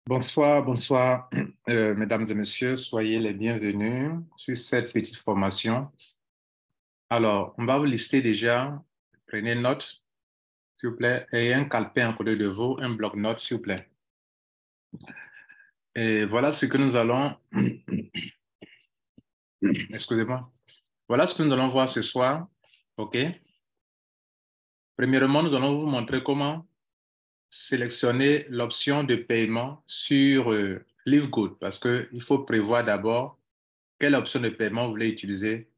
Bonsoir, bonsoir, mesdames et messieurs, soyez les bienvenus sur cette petite formation. Alors, on va vous lister déjà, prenez note, s'il vous plaît, et un calepin à côté de vous, un bloc-notes, s'il vous plaît. Et voilà ce que nous allons, excusez-moi, voilà ce que nous allons voir ce soir, OK? Premièrement, nous allons vous montrer comment sélectionner l'option de paiement sur Livegood, parce qu'il faut prévoir d'abord quelle option de paiement vous voulez utiliser.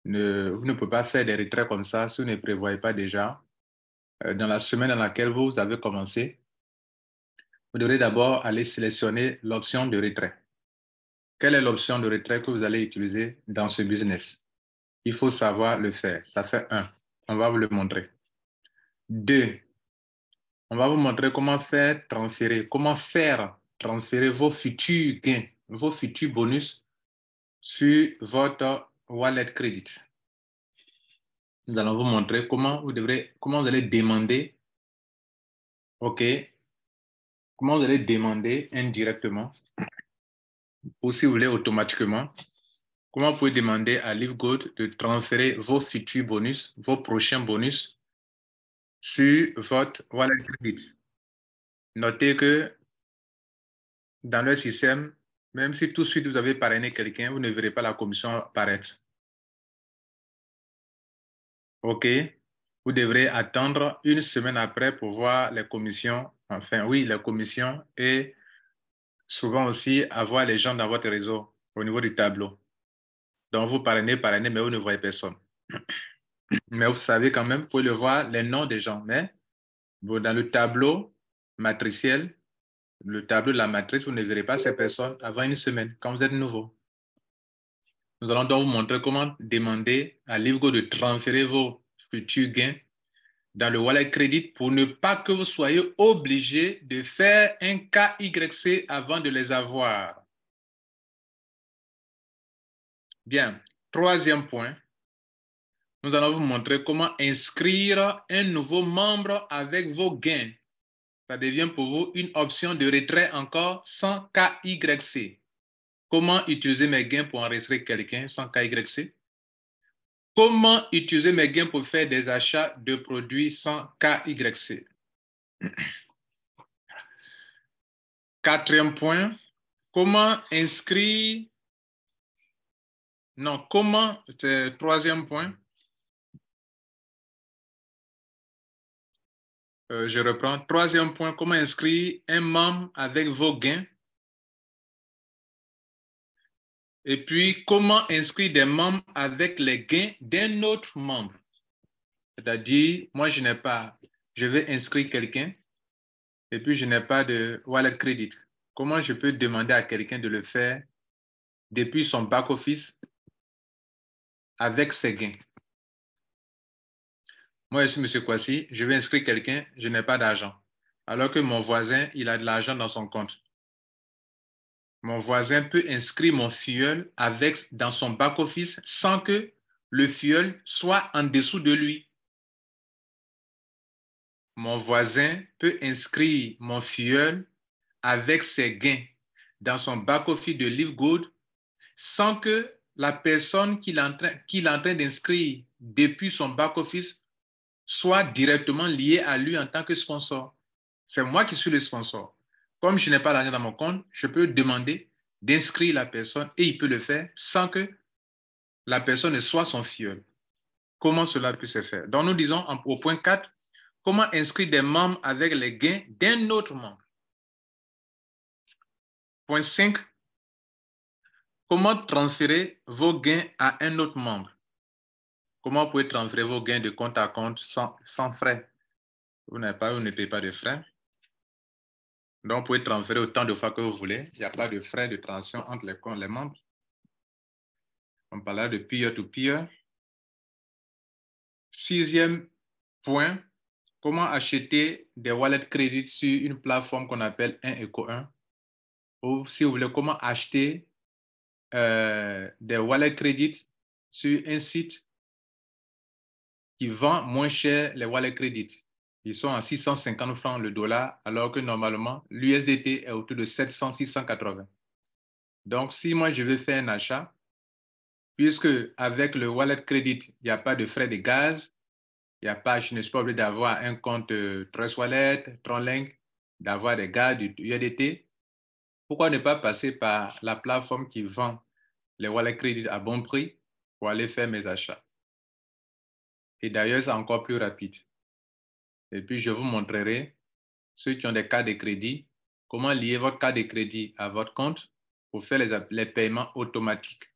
Vous ne pouvez pas faire des retraits comme ça si vous ne prévoyez pas déjà. Dans la semaine dans laquelle vous avez commencé, vous devrez d'abord aller sélectionner l'option de retrait. Quelle est l'option de retrait que vous allez utiliser dans ce business? Il faut savoir le faire. Ça fait un. On va vous le montrer. Deux, on va vous montrer comment faire transférer vos futurs gains, vos futurs bonus sur votre wallet crédit. Nous allons vous montrer comment vous allez demander, OK, comment vous allez demander indirectement ou si vous voulez automatiquement, comment vous pouvez demander à Livegood de transférer vos futurs bonus, vos prochains bonus sur votre wallet crédit. Notez que dans le système, même si tout de suite vous avez parrainé quelqu'un, vous ne verrez pas la commission apparaître. OK? Vous devrez attendre une semaine après pour voir les commissions, enfin oui, les commissions et souvent aussi avoir les gens dans votre réseau au niveau du tableau. Donc vous parrainez, mais vous ne voyez personne. Mais vous savez quand même, vous pouvez le voir, les noms des gens. Mais bon, dans le tableau matriciel, le tableau de la matrice, vous ne verrez pas ces personnes avant une semaine, quand vous êtes nouveau. Nous allons donc vous montrer comment demander à Livegood de transférer vos futurs gains dans le wallet crédit pour ne pas que vous soyez obligé de faire un KYC avant de les avoir. Bien, troisième point, nous allons vous montrer comment inscrire un nouveau membre avec vos gains. Ça devient pour vous une option de retrait encore sans KYC. Comment utiliser mes gains pour enregistrer quelqu'un sans KYC? Comment utiliser mes gains pour faire des achats de produits sans KYC? Quatrième point, comment inscrire... Non, comment... Troisième point. Je reprends. Troisième point, comment inscrire un membre avec vos gains? Et puis, comment inscrire des membres avec les gains d'un autre membre? C'est-à-dire, moi, je vais inscrire quelqu'un et puis je n'ai pas de wallet credit. Comment je peux demander à quelqu'un de le faire depuis son back-office avec ses gains? Moi, je suis M. Kwasi, je vais inscrire quelqu'un, je n'ai pas d'argent. Alors que mon voisin, il a de l'argent dans son compte. Mon voisin peut inscrire mon filleul dans son back-office sans que le filleul soit en dessous de lui. Mon voisin peut inscrire mon filleul avec ses gains dans son back-office de Livegood sans que la personne qu'il est en train d'inscrire depuis son back-office soit directement liée à lui en tant que sponsor. C'est moi qui suis le sponsor. Comme je n'ai pas l'argent dans mon compte, je peux demander d'inscrire la personne et il peut le faire sans que la personne ne soit son filleul. Comment cela peut se faire? Donc, nous disons au point 4, comment inscrire des membres avec les gains d'un autre membre? Point 5, comment transférer vos gains à un autre membre? Comment vous pouvez transférer vos gains de compte à compte sans frais? Vous ne payez pas de frais. Donc, vous pouvez transférer autant de fois que vous voulez. Il n'y a pas de frais de transaction entre les membres. On parlera de peer-to-peer. Sixième point, comment acheter des wallets crédits sur une plateforme qu'on appelle 1ECO1. Ou si vous voulez, comment acheter des wallets crédits sur un site qui vend moins cher les wallets crédits. Ils sont à 650 francs le dollar, alors que normalement, l'USDT est autour de 700, 680. Donc, si moi, je veux faire un achat, puisque avec le wallet credit, il n'y a pas de frais de gaz, il n'y a pas, je ne suis pas obligé d'avoir un compte Trust Wallet, Tronlink, d'avoir des gaz du USDT. Pourquoi ne pas passer par la plateforme qui vend les wallets crédits à bon prix pour aller faire mes achats? Et d'ailleurs, c'est encore plus rapide. Et puis, je vous montrerai, ceux qui ont des cartes de crédit, comment lier votre carte de crédit à votre compte pour faire les paiements automatiques.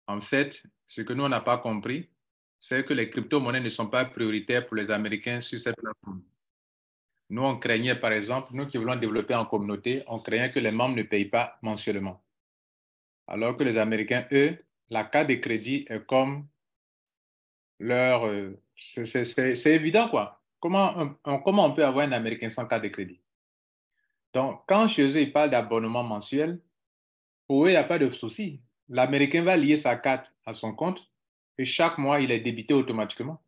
En fait, ce que nous, on n'a pas compris, c'est que les crypto-monnaies ne sont pas prioritaires pour les Américains sur cette plateforme. Nous, on craignait, par exemple, nous qui voulons développer en communauté, on craignait que les membres ne payent pas mensuellement. Alors que les Américains, eux, la carte de crédit est comme leur... c'est évident, quoi. Comment on peut avoir un Américain sans carte de crédit? Donc, quand chez eux, ils parlent d'abonnement mensuel, pour eux, il n'y a pas de souci. L'Américain va lier sa carte à son compte et chaque mois, il est débité automatiquement.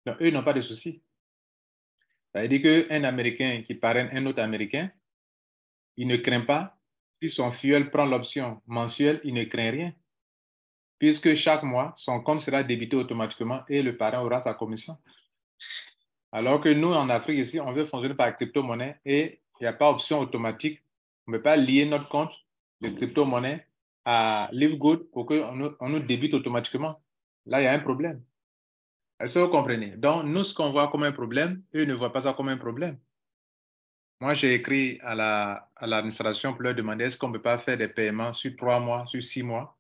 Donc, eux, ils n'ont pas de souci. Ça veut dire qu'un Américain qui parraine un autre Américain, il ne craint pas. Si son fuel prend l'option mensuelle, il ne craint rien, puisque chaque mois, son compte sera débité automatiquement et le parrain aura sa commission. Alors que nous, en Afrique, ici, on veut fonctionner par crypto-monnaie et il n'y a pas option automatique. On ne peut pas lier notre compte de crypto-monnaie à Livegood pour qu'on nous débite automatiquement. Là, il y a un problème. Est-ce que vous comprenez? Donc, nous, ce qu'on voit comme un problème, eux ne voient pas ça comme un problème. Moi, j'ai écrit à l'administration pour leur demander est-ce qu'on ne peut pas faire des paiements sur 3 mois, sur 6 mois.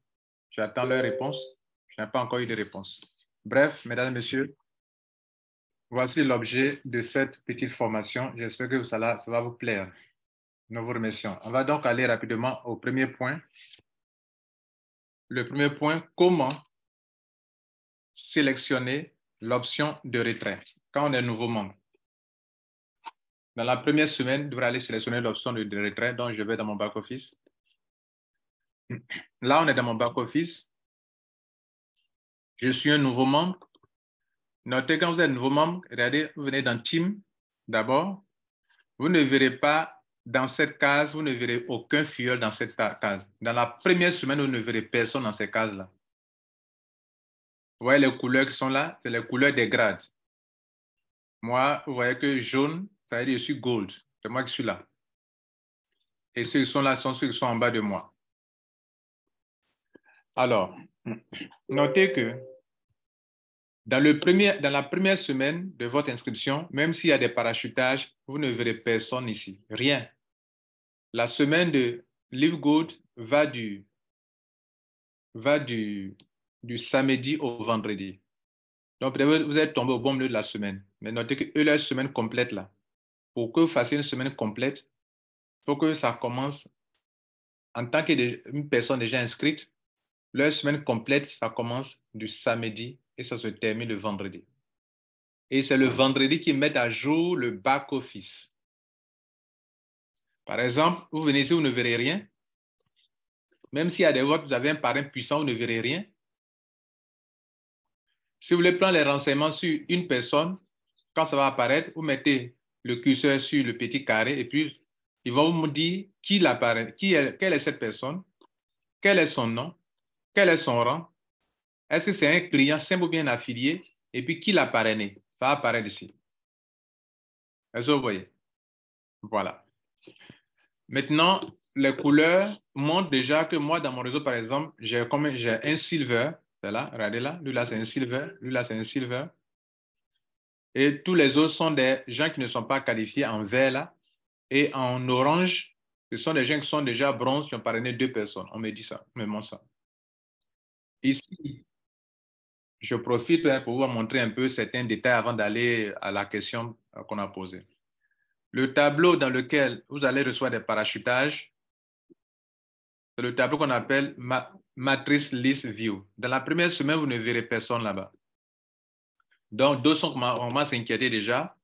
J'attends leur réponse. Je n'ai pas encore eu de réponse. Bref, mesdames et messieurs, voici l'objet de cette petite formation. J'espère que ça va vous plaire. Nous vous remercions. On va donc aller rapidement au premier point. Le premier point, comment sélectionner l'option de retrait quand on est nouveau membre. Dans la première semaine, vous devrez aller sélectionner l'option de retrait, donc je vais dans mon back-office. Là, on est dans mon back-office. Je suis un nouveau membre. Notez quand vous êtes un nouveau membre, regardez, vous venez dans Team d'abord. Vous ne verrez pas dans cette case, vous ne verrez aucun fuel dans cette case. Dans la première semaine, vous ne verrez personne dans ces cases-là. Vous voyez les couleurs qui sont là, c'est les couleurs des grades. Moi, vous voyez que jaune, ça veut dire que je suis gold. C'est moi qui suis là. Et ceux qui sont là sont ceux qui sont en bas de moi. Alors, notez que dans la première semaine de votre inscription, même s'il y a des parachutages, vous ne verrez personne ici. Rien. La semaine de Livegood va du samedi au vendredi. Donc, vous êtes tombé au bon milieu de la semaine. Mais notez que eux, leur semaine complète là, pour que vous fassiez une semaine complète, il faut que ça commence en tant qu'une personne déjà inscrite. Leur semaine complète, ça commence du samedi et ça se termine le vendredi. Et c'est le vendredi qu'ils mettent à jour le back-office. Par exemple, vous venez ici, vous ne verrez rien. Même s'il y a des votes, vous avez un parrain puissant, vous ne verrez rien. Si vous voulez prendre les renseignements sur une personne, quand ça va apparaître, vous mettez le curseur sur le petit carré et puis ils vont vous dire quelle est cette personne, quel est son nom, quel est son rang, est-ce que c'est un client simple ou bien affilié, et puis qui l'a parrainé. Ça va apparaître ici. Est-ce que vous voyez? Voilà. Maintenant, les couleurs montrent déjà que moi, dans mon réseau, par exemple, j'ai un silver. C'est là, regardez là. Lui là, c'est un silver. Lui là, c'est un silver. Et tous les autres sont des gens qui ne sont pas qualifiés en vert là. Et en orange, ce sont des gens qui sont déjà bronze, qui ont parrainé 2 personnes. On me dit ça, on me montre ça. Ici, je profite pour vous montrer un peu certains détails avant d'aller à la question qu'on a posée. Le tableau dans lequel vous allez recevoir des parachutages, c'est le tableau qu'on appelle Matrix List View. Dans la première semaine, vous ne verrez personne là-bas. Donc, d'autres sont commencent à s'inquiéter déjà.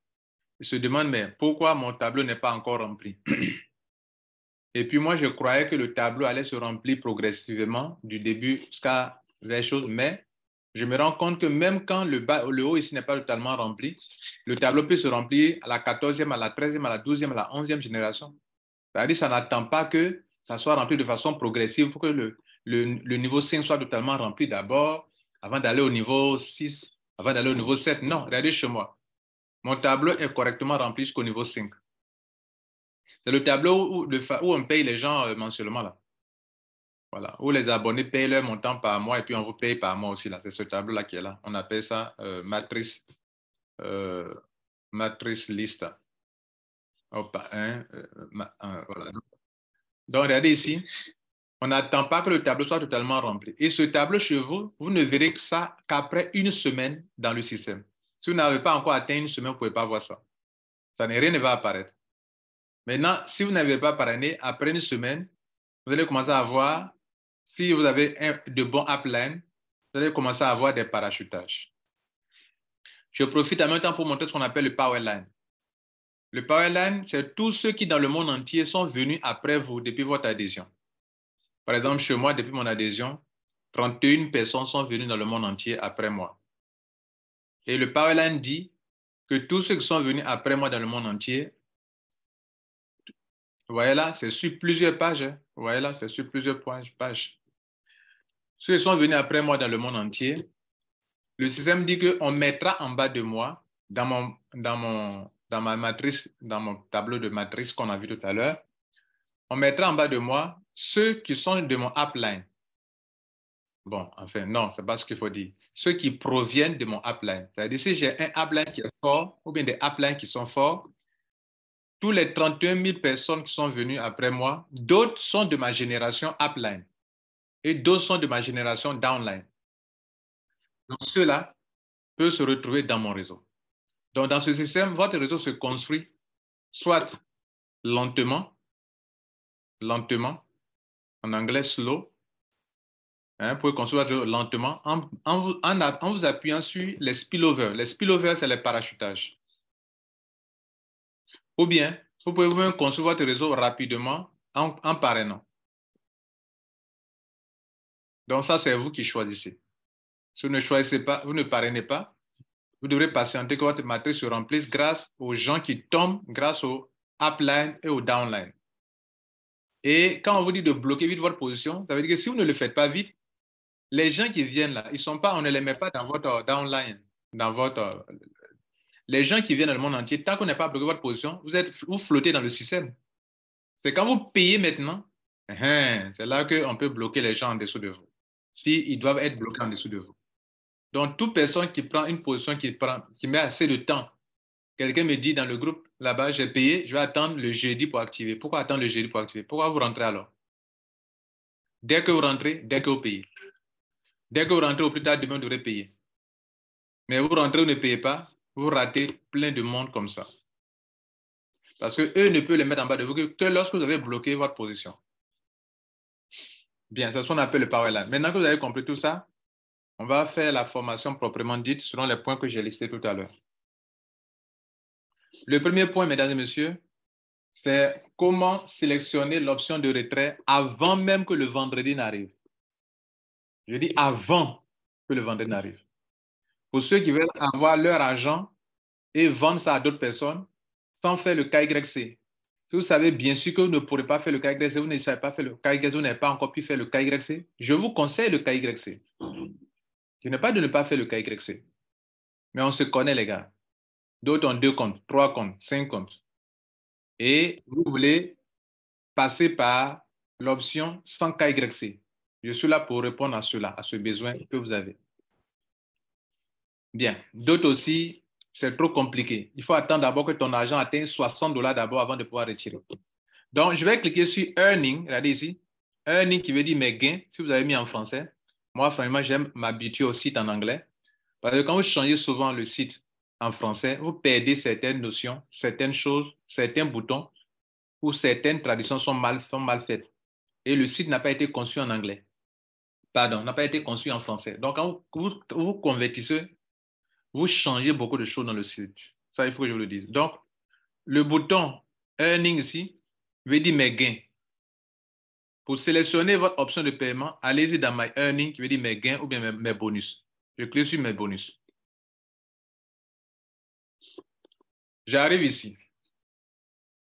Ils se demandent, mais pourquoi mon tableau n'est pas encore rempli? Et puis moi, je croyais que le tableau allait se remplir progressivement du début jusqu'à les choses, mais je me rends compte que même quand le haut ici n'est pas totalement rempli, le tableau peut se remplir à la 14e, à la 13e, à la 12e, à la 11e génération. C'est-à-dire que ça n'attend pas que ça soit rempli de façon progressive. Il faut que le niveau 5 soit totalement rempli d'abord, avant d'aller au niveau 6, avant d'aller au niveau 7. Non, regardez chez moi. Mon tableau est correctement rempli jusqu'au niveau 5. C'est le tableau où on paye les gens mensuellement, là. Voilà, où les abonnés payent leur montant par mois et puis on vous paye par mois aussi, là. C'est ce tableau-là qui est là. On appelle ça matrice liste. Hop, voilà. Donc, regardez ici. On n'attend pas que le tableau soit totalement rempli. Et ce tableau chez vous, vous ne verrez que ça qu'après une semaine dans le système. Si vous n'avez pas encore atteint une semaine, vous ne pouvez pas voir ça. Rien ne va apparaître. Maintenant, si vous n'avez pas parrainé, après une semaine, vous allez commencer à voir, si vous avez de bons uplines, vous allez commencer à avoir des parachutages. Je profite en même temps pour montrer ce qu'on appelle le powerline. Le powerline, c'est tous ceux qui dans le monde entier sont venus après vous depuis votre adhésion. Par exemple, chez moi, depuis mon adhésion, 31 personnes sont venues dans le monde entier après moi. Et le powerline dit que tous ceux qui sont venus après moi dans le monde entier, vous voyez là, c'est sur plusieurs pages. Vous voyez là, c'est sur plusieurs pages. Ceux qui sont venus après moi dans le monde entier, le système dit qu'on mettra en bas de moi, dans ma matrice, dans mon tableau de matrice qu'on a vu tout à l'heure, on mettra en bas de moi ceux qui sont de mon upline. Bon, enfin, non, ce n'est pas ce qu'il faut dire. Ceux qui proviennent de mon upline. C'est-à-dire, si j'ai un upline qui est fort, ou bien des uplines qui sont forts, tous les 31 000 personnes qui sont venues après moi, d'autres sont de ma génération upline et d'autres sont de ma génération downline. Donc, ceux-là peuvent se retrouver dans mon réseau. Donc, dans ce système, votre réseau se construit soit lentement, en anglais slow, vous pouvez construire lentement en vous appuyant sur les spillovers. Les spillovers, c'est les parachutages. Ou bien, vous pouvez vous-même construire votre réseau rapidement en parrainant. Donc ça, c'est vous qui choisissez. Si vous ne choisissez pas, vous ne parrainez pas, vous devrez patienter que votre matrice se remplisse grâce aux gens qui tombent, grâce au upline et au downline. Et quand on vous dit de bloquer vite votre position, ça veut dire que si vous ne le faites pas vite, les gens qui viennent là, on ne les met pas dans votre downline, les gens qui viennent dans le monde entier, tant qu'on n'a pas bloqué votre position, vous flottez dans le système. C'est quand vous payez maintenant, c'est là qu'on peut bloquer les gens en dessous de vous, s'ils doivent être bloqués en dessous de vous. Donc, toute personne qui prend une position, qui met assez de temps, quelqu'un me dit dans le groupe, là-bas, j'ai payé, je vais attendre le jeudi pour activer. Pourquoi attendre le jeudi pour activer? Pourquoi vous rentrez alors? Dès que vous rentrez, dès que vous payez. Dès que vous rentrez au plus tard, demain, vous devrez payer. Mais vous rentrez ou ne payez pas, vous ratez plein de monde comme ça. Parce qu'eux ne peuvent les mettre en bas de vous que lorsque vous avez bloqué votre position. Bien, c'est ce qu'on appelle le powerline. Maintenant que vous avez compris tout ça, on va faire la formation proprement dite selon les points que j'ai listés tout à l'heure. Le premier point, mesdames et messieurs, c'est comment sélectionner l'option de retrait avant même que le vendredi n'arrive. Je dis avant que le vendredi n'arrive. Pour ceux qui veulent avoir leur argent et vendre ça à d'autres personnes sans faire le KYC. Si vous savez bien sûr que vous ne pourrez pas faire le KYC, vous ne savez pas faire le KYC, vous n'avez pas encore pu faire le KYC, je vous conseille le KYC. Je n'ai pas de ne pas faire le KYC. Mais on se connaît, les gars. D'autres ont 2 comptes, 3 comptes, 5 comptes. Et vous voulez passer par l'option sans KYC. Je suis là pour répondre à cela, à ce besoin que vous avez. Bien. D'autres aussi, c'est trop compliqué. Il faut attendre d'abord que ton argent atteigne $60 d'abord avant de pouvoir retirer. Donc, je vais cliquer sur Earning. Regardez ici. Earning qui veut dire mes gains, si vous avez mis en français. Moi, franchement, j'aime m'habituer au site en anglais. Parce que quand vous changez souvent le site en français, vous perdez certaines notions, certaines choses, certains boutons ou certaines traductions sont mal faites. Et le site n'a pas été conçu en anglais. Pardon, n'a pas été conçu en français. Donc, quand vous convertissez, vous changez beaucoup de choses dans le site. Ça, il faut que je vous le dise. Donc, le bouton Earning ici veut dire mes gains. Pour sélectionner votre option de paiement, allez-y dans My Earning qui veut dire mes gains ou bien mes bonus. Je clique sur mes bonus. J'arrive ici.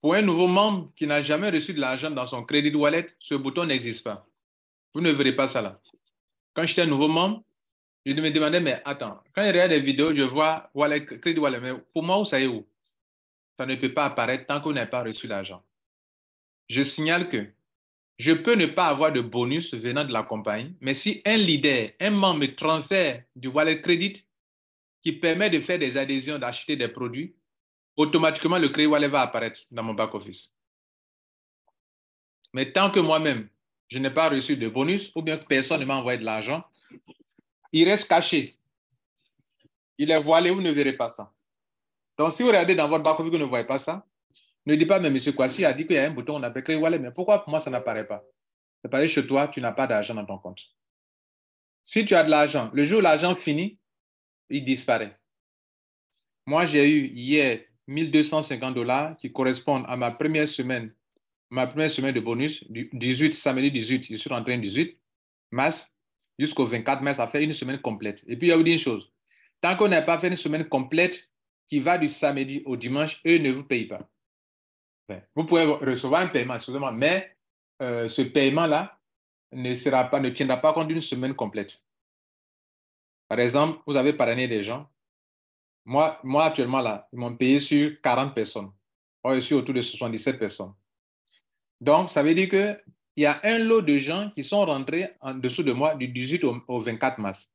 Pour un nouveau membre qui n'a jamais reçu de l'argent dans son Credit Wallet, ce bouton n'existe pas. Vous ne verrez pas ça là. Quand j'étais un nouveau membre, je me demandais, mais attends, quand je regarde des vidéos, je vois Wallet, Credit Wallet, mais pour moi, où ça est où? Ça ne peut pas apparaître tant qu'on n'a pas reçu l'argent. Je signale que je peux ne pas avoir de bonus venant de la compagnie, mais si un leader, un membre me transfère du Wallet Credit qui permet de faire des adhésions, d'acheter des produits, automatiquement, le Credit Wallet va apparaître dans mon back-office. Mais tant que moi-même, je n'ai pas reçu de bonus ou bien que personne ne m'a envoyé de l'argent, il reste caché. Il est voilé, vous ne verrez pas ça. Donc, si vous regardez dans votre back-office, vous ne voyez pas ça, ne dites pas, mais M. Kwasi a dit qu'il y a un bouton, on appelle Credit Wallet, mais pourquoi pour moi ça n'apparaît pas? C'est parce que chez toi, tu n'as pas d'argent dans ton compte. Si tu as de l'argent, le jour où l'argent finit, il disparaît. Moi, j'ai eu hier 1250 $ qui correspondent à ma première semaine de bonus, du 18, samedi 18, je suis rentré le 18 mars jusqu'au 24 mars, ça fait une semaine complète. Et puis, il y a eu une chose, tant qu'on n'a pas fait une semaine complète qui va du samedi au dimanche, eux ne vous payent pas. Vous pouvez recevoir un paiement, excusez-moi, mais ce paiement-là ne tiendra pas compte d'une semaine complète. Par exemple, vous avez parrainé des gens. Moi actuellement, là, ils m'ont payé sur 40 personnes. Moi, je suis autour de 77 personnes. Donc, ça veut dire qu'il y a un lot de gens qui sont rentrés en dessous de moi du 18 au 24 mars.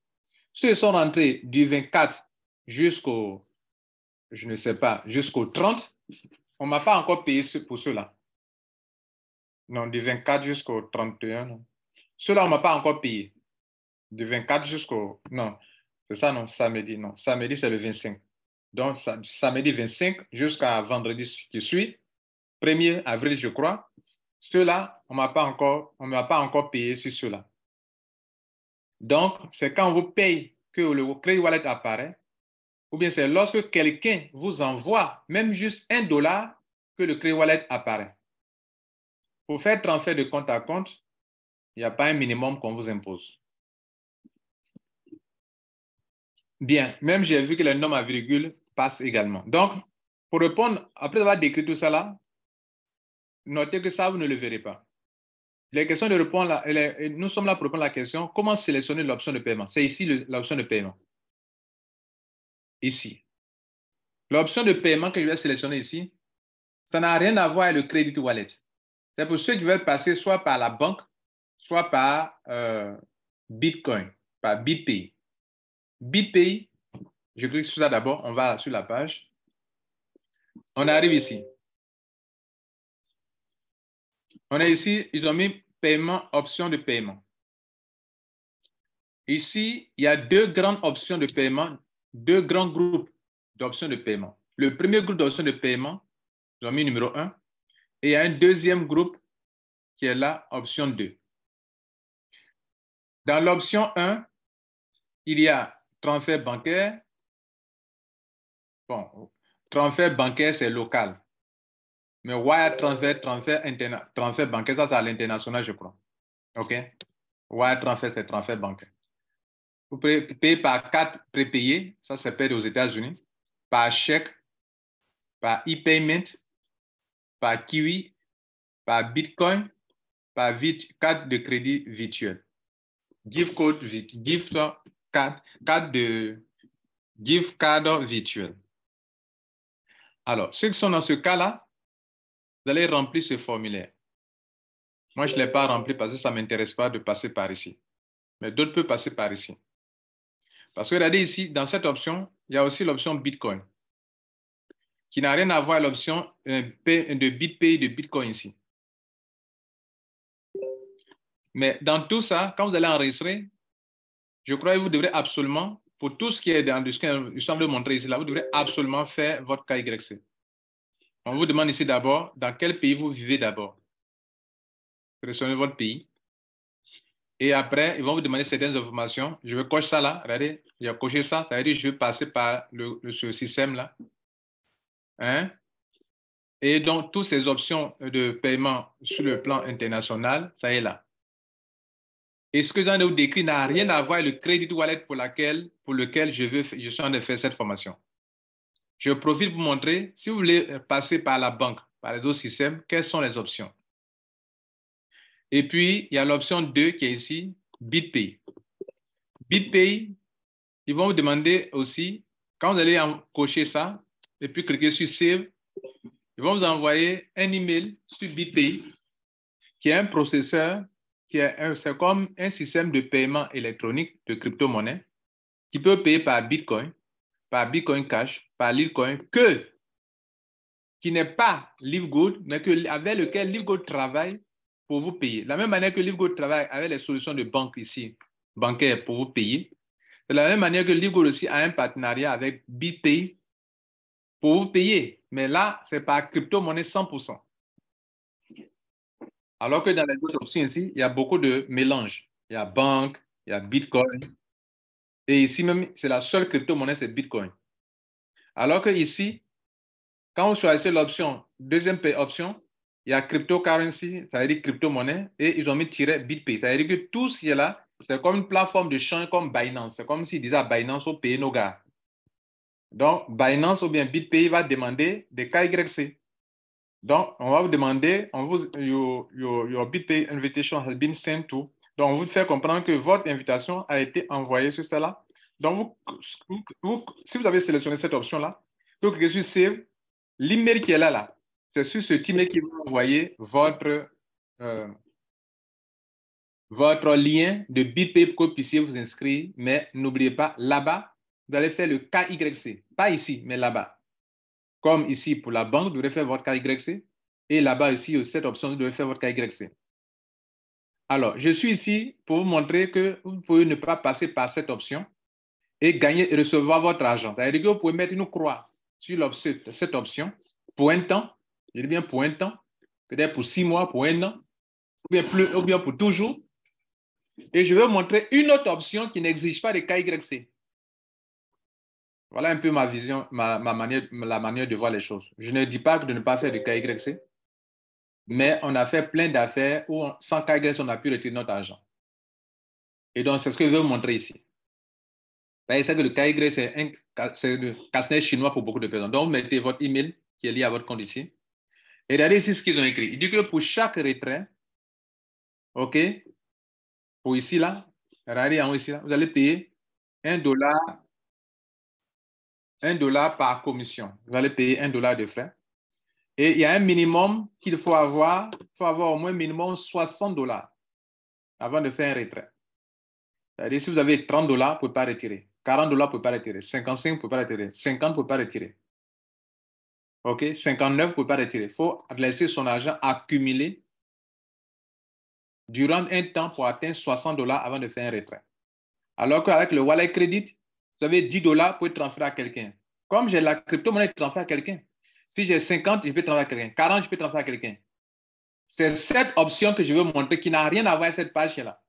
Ceux qui sont rentrés du 24 jusqu'au, je ne sais pas, jusqu'au 30, on ne m'a pas encore payé pour ceux-là. Non, du 24 jusqu'au 31, non. Ceux-là, on ne m'a pas encore payé. Du 24 jusqu'au... Non, c'est ça, non, samedi, non. Samedi, c'est le 25. Donc, du samedi 25 jusqu'à vendredi qui suit, 1er avril, je crois, ceux-là, on ne m'a pas encore payé sur ceux-là. Donc, c'est quand on vous paye que le Credit Wallet apparaît, ou bien c'est lorsque quelqu'un vous envoie même juste $1 que le Credit Wallet apparaît. Pour faire transfert de compte à compte, il n'y a pas un minimum qu'on vous impose. Bien, même j'ai vu que les normes à virgule passent également. Donc, pour répondre, après avoir décrit tout ça là, notez que ça, vous ne le verrez pas. Les questions de répondre, là, nous sommes là pour répondre à la question, comment sélectionner l'option de paiement? C'est ici l'option de paiement. Ici. L'option de paiement que je vais sélectionner ici, ça n'a rien à voir avec le Credit Wallet. C'est pour ceux qui veulent passer soit par la banque, soit par Bitcoin, par BitPay. BitPay, je clique sur ça d'abord, on va sur la page. On arrive ici. On est ici, ils ont mis paiement, option de paiement. Ici, il y a deux grandes options de paiement, deux grands groupes d'options de paiement. Le premier groupe d'options de paiement, ils ont mis numéro 1, et il y a un deuxième groupe qui est là, option 2. Dans l'option 1, il y a transfert bancaire. Bon, transfert bancaire, c'est local. Mais wire transfert bancaire, ça c'est à l'international, je crois. OK? Wire transfert, c'est transfert bancaire. Vous pouvez payer par carte prépayée, ça c'est payé aux États-Unis, par chèque, par e-payment, par Kiwi, par Bitcoin, par carte de crédit virtuelle. Gift card virtuel. Alors, ceux qui sont dans ce cas-là, vous allez remplir ce formulaire. Moi, je ne l'ai pas rempli parce que ça ne m'intéresse pas de passer par ici. Mais d'autres peuvent passer par ici. Parce que regardez ici, dans cette option, il y a aussi l'option Bitcoin, qui n'a rien à voir avec l'option de BitPay et de Bitcoin ici. Mais dans tout ça, quand vous allez enregistrer, je crois que vous devrez absolument, pour tout ce qui est dans ce que je semble montrer ici, là, vous devrez absolument faire votre KYC. On vous demande ici d'abord, dans quel pays vous vivez d'abord. Sélectionnez votre pays. Et après, ils vont vous demander certaines informations. Je vais cocher ça là. Regardez, il a coché ça. Ça veut dire que je vais passer par ce système-là. Hein? Et donc, toutes ces options de paiement sur le plan international, ça est là. Et ce que j'en ai vous décrit n'a rien à voir avec le Credit Wallet pour lequel je suis en train de faire cette formation. Je profite pour montrer, si vous voulez passer par la banque, par les autres systèmes, quelles sont les options. Et puis, il y a l'option 2 qui est ici, BitPay. BitPay, ils vont vous demander aussi, quand vous allez cocher ça, et puis cliquer sur Save, ils vont vous envoyer un email sur BitPay, qui est un processeur, c'est comme un système de paiement électronique de crypto-monnaie, qui peut payer par Bitcoin Cash, par Litecoin, qui n'est pas Livegood, mais avec lequel Livegood travaille pour vous payer. De la même manière que Livegood travaille avec les solutions de banque ici, bancaires pour vous payer, de la même manière que Livegood aussi a un partenariat avec BitPay pour vous payer. Mais là, c'est par crypto-monnaie 100%. Alors que dans les autres options ici, il y a beaucoup de mélanges. Il y a banque, il y a Bitcoin. Et ici même, c'est la seule crypto-monnaie, c'est Bitcoin. Alors que ici, quand vous choisissez l'option, deuxième option, il y a cryptocurrency, ça veut dire crypto-monnaie, et ils ont mis tiret BitPay. Ça veut dire que tout ce qui est là, c'est comme une plateforme de change comme Binance. C'est comme s'ils disaient à Binance, au payer nos gars. Donc, Binance ou bien BitPay va demander des KYC. Donc, on va vous demander, your BitPay invitation has been sent to. Donc, on vous fait comprendre que votre invitation a été envoyée sur celle-là. Donc, si vous avez sélectionné cette option-là, vous cliquez sur Save. L'email qui est là, c'est sur ce email qui va envoyer votre lien de BitPay pour que vous puissiez vous inscrire. Mais n'oubliez pas, là-bas, vous allez faire le KYC. Pas ici, mais là-bas. Comme ici, pour la banque, vous devez faire votre KYC. Et là-bas, ici, cette option, vous devez faire votre KYC. Alors, je suis ici pour vous montrer que vous pouvez ne pas passer par cette option et gagner et recevoir votre argent. C'est-à-dire que vous pouvez mettre une croix sur cette option pour un temps, je dis bien pour un temps, peut-être pour 6 mois, pour un an, ou bien pour toujours. Et je vais vous montrer une autre option qui n'exige pas de KYC. Voilà un peu ma vision, la manière de voir les choses. Je ne dis pas de ne pas faire de KYC, mais on a fait plein d'affaires où sans KYC, on a pu retirer notre argent. Et donc, c'est ce que je vais vous montrer ici. C'est que le KYC, c'est le casse-nez chinois pour beaucoup de personnes. Donc, vous mettez votre email qui est lié à votre compte ici. Et regardez ici ce qu'ils ont écrit. Il dit que pour chaque retrait, OK, pour ici, là, regardez en haut ici, là, vous allez payer $1 par commission. Vous allez payer $1 de frais. Et il y a un minimum qu'il faut avoir. Il faut avoir au moins minimum $60 avant de faire un retrait. C'est-à-dire, si vous avez $30, vous ne pouvez pas retirer. $40, vous ne pouvez pas retirer. 55, vous ne pouvez pas retirer. 50, vous ne pouvez pas retirer. OK? 59, vous ne pouvez pas retirer. Il faut laisser son argent accumuler durant un temps pour atteindre $60 avant de faire un retrait. Alors qu'avec le wallet crédit, vous avez $10, vous pouvez transférer à quelqu'un. Comme j'ai la crypto-monnaie, je transfère à quelqu'un. Si j'ai 50, je peux transférer à quelqu'un. 40, je peux transférer à quelqu'un. C'est cette option que je veux montrer qui n'a rien à voir avec cette page-là.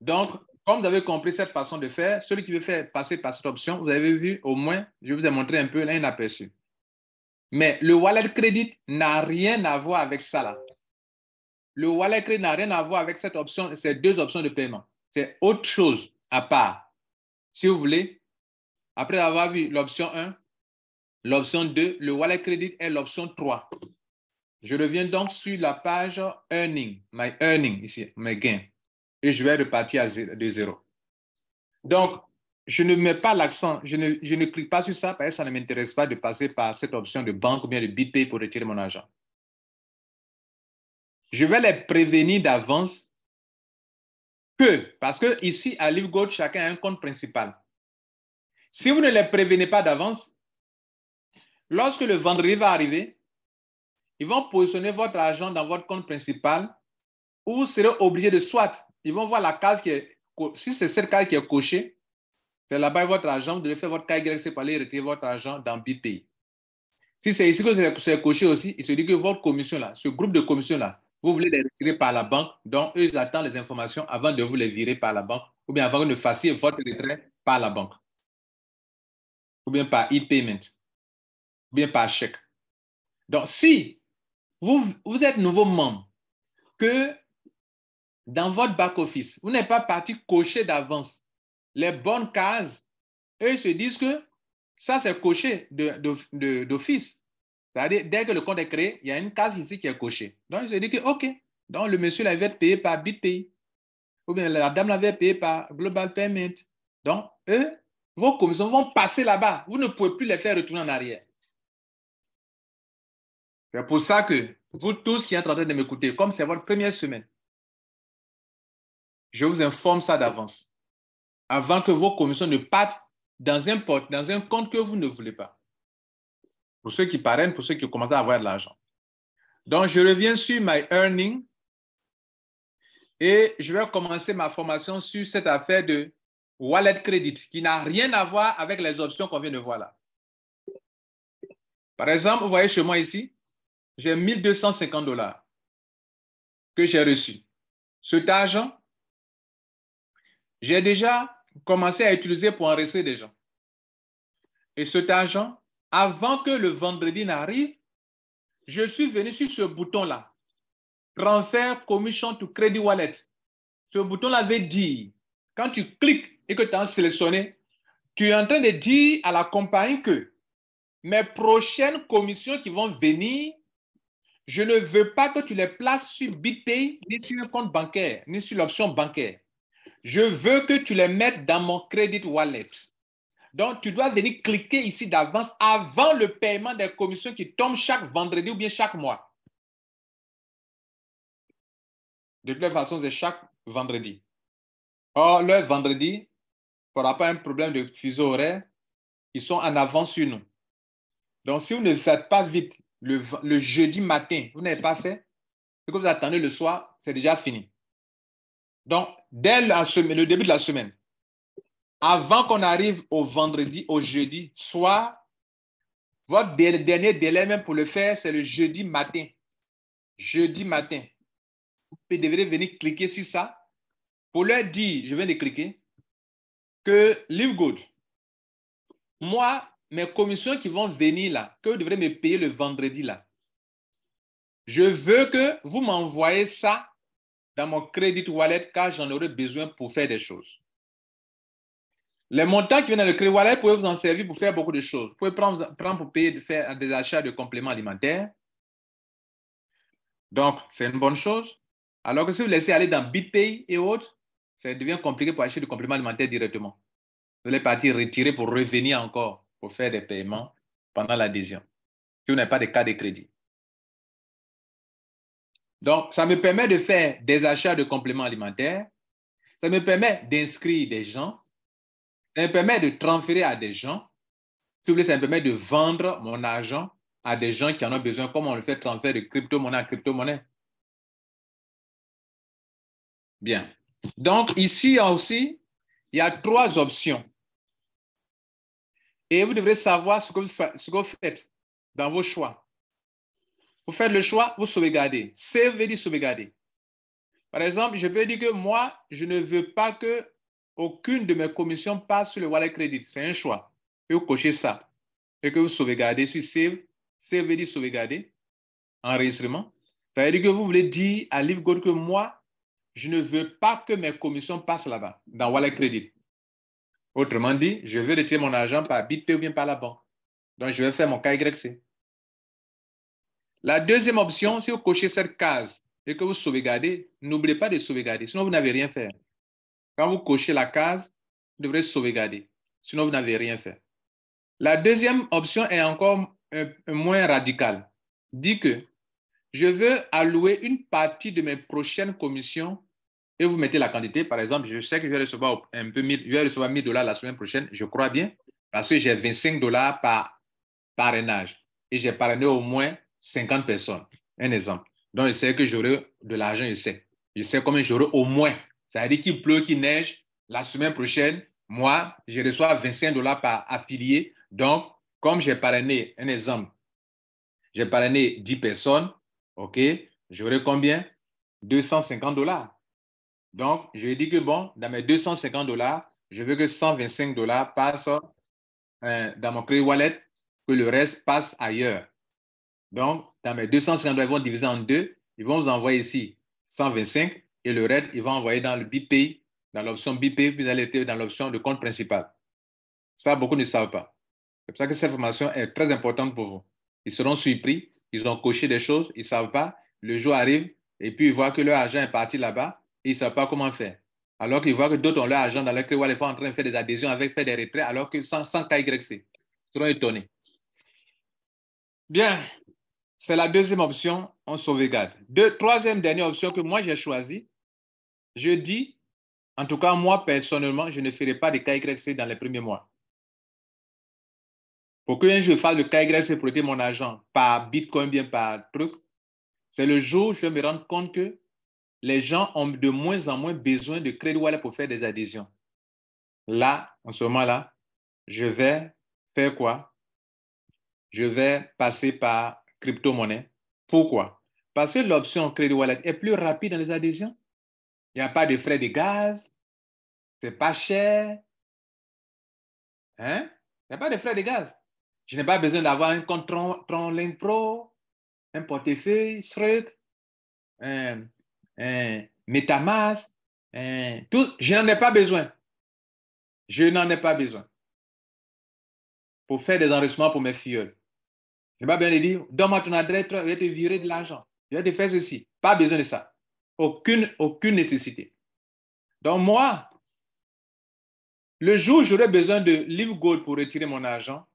Donc, comme vous avez compris cette façon de faire, celui qui veut faire passer par cette option, vous avez vu au moins, je vous ai montré un peu là, un aperçu. Mais le wallet crédit n'a rien à voir avec ça là. Le wallet crédit n'a rien à voir avec cette option, ces deux options de paiement. C'est autre chose à part. Si vous voulez, après avoir vu l'option 1, l'option 2, le wallet crédit est l'option 3. Je reviens donc sur la page Earning, My Earning, ici, mes gains. Et je vais repartir de 0. Donc, je ne mets pas l'accent, je ne clique pas sur ça parce que ça ne m'intéresse pas de passer par cette option de banque ou bien de BitPay pour retirer mon argent. Je vais les prévenir d'avance parce que ici, à LiveGold, chacun a un compte principal. Si vous ne les prévenez pas d'avance, lorsque le vendredi va arriver, ils vont positionner votre argent dans votre compte principal où vous serez obligé de soit, ils vont voir la case qui est, si c'est cette case qui est cochée, c'est là-bas votre argent, vous devez faire votre KYC pour aller retirer votre argent dans BitPay. Si c'est ici que c'est coché aussi, il se dit que votre commission là, ce groupe de commission là, vous voulez les retirer par la banque, donc eux, ils attendent les informations avant de vous les virer par la banque, ou bien avant que vous ne fassiez votre retrait par la banque, ou bien par e-payment, ou bien par chèque. Donc, si vous êtes nouveau membre, que dans votre back-office, vous n'êtes pas parti cocher d'avance les bonnes cases. Eux se disent que ça, c'est coché d'office. C'est-à-dire, dès que le compte est créé, il y a une case ici qui est cochée. Donc, ils se disent que, OK, donc le monsieur l'avait être payé par BitPay. Ou bien la dame l'avait payé par Global Payment. Donc, eux, vos commissions vont passer là-bas. Vous ne pouvez plus les faire retourner en arrière. C'est pour ça que vous tous qui êtes en train de m'écouter, comme c'est votre première semaine, je vous informe ça d'avance, avant que vos commissions ne partent dans un compte que vous ne voulez pas. Pour ceux qui parrainent, pour ceux qui commencent à avoir de l'argent. Donc, je reviens sur My Earning et je vais commencer ma formation sur cette affaire de Wallet Credit qui n'a rien à voir avec les options qu'on vient de voir là. Par exemple, vous voyez chez moi ici, j'ai 1250 $ que j'ai reçu. Cet argent, j'ai déjà commencé à utiliser pour enregistrer des gens. Et cet argent, avant que le vendredi n'arrive, je suis venu sur ce bouton-là. Transfer Commission to Credit Wallet. Ce bouton-là veut dire, quand tu cliques et que tu as sélectionné, tu es en train de dire à la compagnie que mes prochaines commissions qui vont venir, je ne veux pas que tu les places sur BitPay, ni sur un compte bancaire, ni sur l'option bancaire. Je veux que tu les mettes dans mon Credit Wallet. Donc, tu dois venir cliquer ici d'avance avant le paiement des commissions qui tombent chaque vendredi ou bien chaque mois. De toute façon, c'est chaque vendredi. Or, le vendredi, par rapport à un problème de fuseau horaire, ils sont en avance sur nous. Donc, si vous ne faites pas vite le jeudi matin, vous n'avez pas fait, et que vous attendez le soir, c'est déjà fini. Donc, dès le début de la semaine, avant qu'on arrive au vendredi, au jeudi soir, votre dernier délai même pour le faire, c'est le jeudi matin. Jeudi matin. Vous devrez venir cliquer sur ça pour leur dire, je viens de cliquer, que Live Good, moi, mes commissions qui vont venir là, que vous devrez me payer le vendredi là, je veux que vous m'envoyez ça dans mon Credit Wallet car j'en aurai besoin pour faire des choses. Les montants qui viennent dans le Credit Wallet, vous pouvez vous en servir pour faire beaucoup de choses. Vous pouvez prendre pour payer, faire des achats de compléments alimentaires. Donc, c'est une bonne chose. Alors que si vous laissez aller dans BitPay et autres, ça devient compliqué pour acheter des compléments alimentaires directement. Vous allez partir retirer pour revenir encore pour faire des paiements pendant l'adhésion. Si vous n'avez pas de carte de crédit. Donc, ça me permet de faire des achats de compléments alimentaires. Ça me permet d'inscrire des gens. Ça me permet de transférer à des gens. Si vous voulez, ça me permet de vendre mon argent à des gens qui en ont besoin, comme on le fait transfert de crypto-monnaie à crypto-monnaie. Bien. Donc, ici aussi, il y a 3 options. Et vous devrez savoir ce que vous faites dans vos choix. Vous faites le choix, vous sauvegardez. Save veut dire sauvegarder. Par exemple, je peux dire que moi, je ne veux pas que aucune de mes commissions passe sur le wallet credit. C'est un choix. Et vous cochez ça. Et que vous sauvegardez sur Save. Save veut dire sauvegarder. Enregistrement. Ça veut dire que vous voulez dire à LiveGold que moi, je ne veux pas que mes commissions passent là-bas, dans wallet credit. Autrement dit, je veux retirer mon argent par BitPay ou bien par la banque. Donc, je vais faire mon KYC. La deuxième option, si vous cochez cette case et que vous sauvegardez, n'oubliez pas de sauvegarder, sinon vous n'avez rien fait. Quand vous cochez la case, vous devrez sauvegarder, sinon vous n'avez rien fait. La deuxième option est encore moins radicale. Dit que je veux allouer une partie de mes prochaines commissions et vous mettez la quantité. Par exemple, je sais que je vais recevoir un peu 1000, je vais recevoir 1000 $ la semaine prochaine, je crois bien, parce que j'ai 25 $ par parrainage et j'ai parrainé au moins 50 personnes. Un exemple. Donc, je sais que j'aurai de l'argent, je sais. Je sais combien j'aurai au moins. Ça veut dire qu'il pleut, qu'il neige. La semaine prochaine, moi, je reçois 25 $ par affilié. Donc, comme j'ai parrainé, un exemple, j'ai parrainé 10 personnes, OK, j'aurai combien? 250 $. Donc, je dis que bon, dans mes 250 $, je veux que 125 $ passent dans mon Credit Wallet, que le reste passe ailleurs. Donc, dans mes 250 $, ils vont diviser en deux. Ils vont vous envoyer ici 125 et et le RED, ils vont envoyer dans le BPay, dans l'option BPay, puis vous allez être dans l'option de compte principal. Ça, beaucoup ne savent pas. C'est pour ça que cette formation est très importante pour vous. Ils seront surpris, ils ont coché des choses, ils ne savent pas, le jour arrive, et puis ils voient que leur argent est parti là-bas, et ils ne savent pas comment faire. Alors qu'ils voient que d'autres ont leur argent dans leur clé wallet, ils sont en train de faire des adhésions avec, faire des retraits, alors que sans KYC. Ils seront étonnés. Bien, c'est la deuxième option, on sauvegarde. Troisième, dernière option que moi j'ai choisie, je dis, en tout cas moi personnellement, je ne ferai pas de KYC dans les premiers mois. Pour que je fasse le KYC pour prêter mon argent par Bitcoin, bien par truc, c'est le jour où je vais me rendre compte que les gens ont de moins en moins besoin de Crédit Wallet pour faire des adhésions. Là, en ce moment-là, je vais faire quoi? Je vais passer par crypto-monnaie. Pourquoi? Parce que l'option Crédit Wallet est plus rapide dans les adhésions. Il n'y a pas de frais de gaz. C'est pas cher. Hein? Il n'y a pas de frais de gaz. Je n'ai pas besoin d'avoir un compte Tronlink Pro, un portefeuille, Shrek, un MetaMask, tout. Je n'en ai pas besoin. Je n'en ai pas besoin. Pour faire des enregistrements pour mes filles. Je n'ai pas besoin de dire, donne-moi ton adresse, je vais te virer de l'argent. Je vais te faire ceci. Pas besoin de ça. Aucune nécessité. Donc moi, le jour où j'aurai besoin de LiveGold pour retirer mon argent,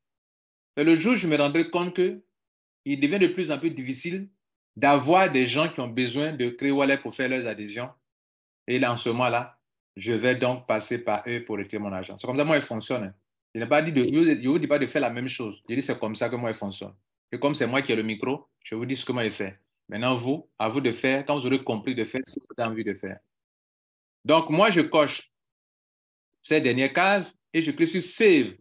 c'est le jour où je me rendrai compte qu'il devient de plus en plus difficile d'avoir des gens qui ont besoin de Crédit Wallet pour faire leurs adhésions. Et là, en ce moment-là, je vais donc passer par eux pour retirer mon argent. C'est comme ça que moi, il fonctionne. Je n'ai pas dit je vous dis pas de faire la même chose. Je dis c'est comme ça que moi, il fonctionne. Et comme c'est moi qui ai le micro, je vous dis ce que moi, il fait. Maintenant, vous, à vous de faire, quand vous aurez compris de faire ce que vous avez envie de faire. Donc, moi, je coche ces dernières cases et je clique sur Save.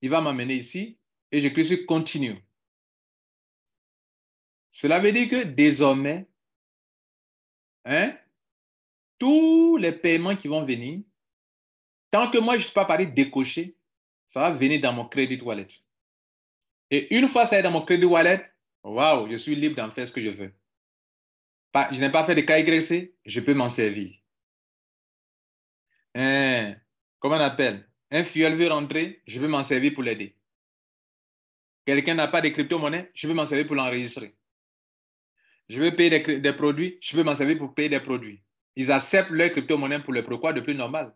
Il va m'amener ici et je clique sur Continue. Cela veut dire que désormais, tous les paiements qui vont venir, tant que moi, je ne suis pas parti décocher, ça va venir dans mon Credit Wallet. Et une fois ça est dans mon Credit Wallet, waouh, je suis libre d'en faire ce que je veux. Je n'ai pas fait de KYC, je peux m'en servir. Comment on appelle? Un fuel veut rentrer, je peux m'en servir pour l'aider. Quelqu'un n'a pas de crypto-monnaie, je peux m'en servir pour l'enregistrer. Je veux payer des produits, je peux m'en servir pour payer des produits. Ils acceptent leur crypto-monnaie pour le pourquoi de plus normal.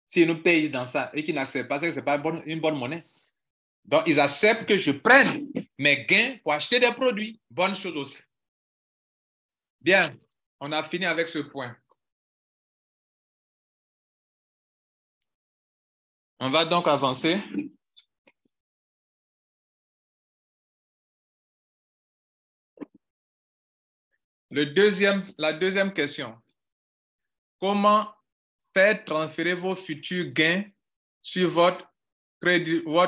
S'ils nous payent dans ça et qu'ils n'acceptent pas, c'est que ce n'est pas une bonne monnaie. Donc, ils acceptent que je prenne mes gains pour acheter des produits. Bonne chose aussi. Bien, on a fini avec ce point. On va donc avancer. La deuxième question. Comment faire transférer vos futurs gains sur votre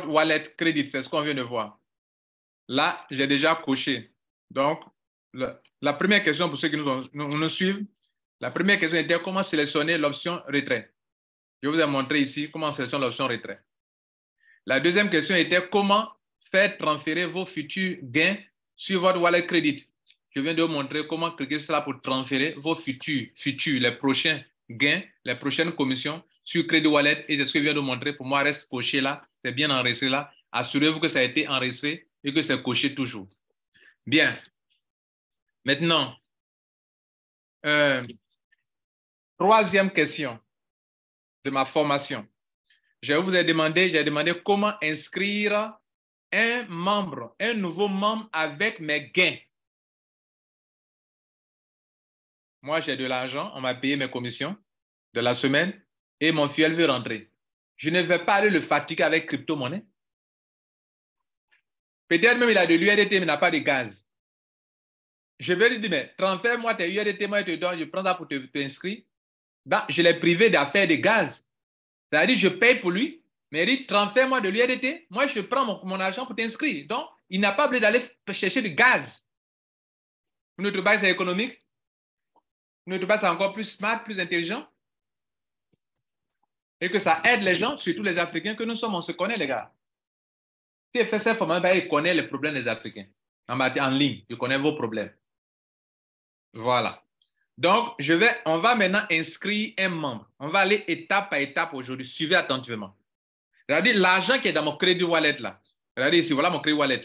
wallet crédit? C'est ce qu'on vient de voir. Là, j'ai déjà coché. Donc, la première question pour ceux qui nous suivent, la première question était comment sélectionner l'option retrait. Je vous ai montré ici comment on sélectionne l'option retrait. La deuxième question était comment faire transférer vos futurs gains sur votre wallet crédit. Je viens de vous montrer comment cliquer sur cela pour transférer vos futurs, les prochains gains, les prochaines commissions sur Crédit Wallet. Et c'est ce que je viens de vous montrer. Pour moi, reste coché là. C'est bien enregistré là. Assurez-vous que ça a été enregistré et que c'est coché toujours. Bien. Maintenant, troisième question de ma formation. J'ai demandé comment inscrire un nouveau membre avec mes gains. Moi, j'ai de l'argent, on m'a payé mes commissions de la semaine et mon fuel veut rentrer. Je ne vais pas aller le fatiguer avec crypto-monnaie. Peut-être même il a de l'USDT, mais il n'a pas de gaz. Je vais lui dire, mais transfère-moi tes USDT, moi je te donne, je prends ça pour t'inscrire. Je l'ai privé d'affaires de gaz. C'est-à-dire, je paye pour lui, mais il dit, transfère-moi de l'USDT, moi je prends mon argent pour t'inscrire. Donc, il n'a pas besoin d'aller chercher du gaz. Notre base est économique. Notre base est encore plus smart, plus intelligent. Et que ça aide les gens, surtout les Africains que nous sommes, on se connaît les gars. Si il fait cette formation, il connaît les problèmes des Africains. En ligne, il connaît vos problèmes. Voilà. Donc, on va maintenant inscrire un membre. On va aller étape par étape aujourd'hui. Suivez attentivement. Regardez l'argent qui est dans mon crédit wallet là. Regardez ici, voilà mon crédit wallet.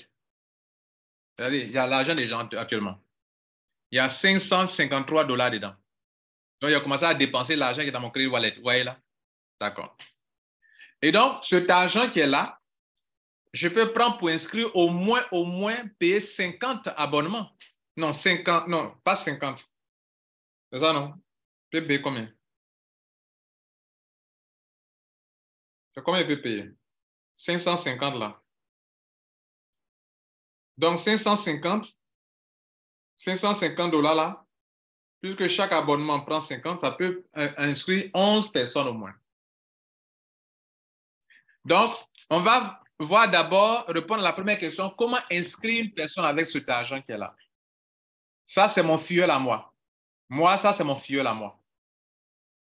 Regardez, il y a l'argent des gens actuellement. Il y a 553 $ dedans. Donc, il a commencé à dépenser l'argent qui est dans mon crédit wallet. Vous voyez là? D'accord. Et donc, cet argent qui est là, je peux prendre pour inscrire au moins payer 50 abonnements. Non, 50, non, pas 50. C'est ça, non? Je peux payer combien? C'est combien je peux payer? 550 là. Donc, 550 $ là, puisque chaque abonnement prend 50, ça peut inscrire 11 personnes au moins. Donc, on va voir d'abord, répondre à la première question, comment inscrire une personne avec cet argent qui est là? Ça, c'est mon filleul à moi. Moi, ça, c'est mon filleul à moi.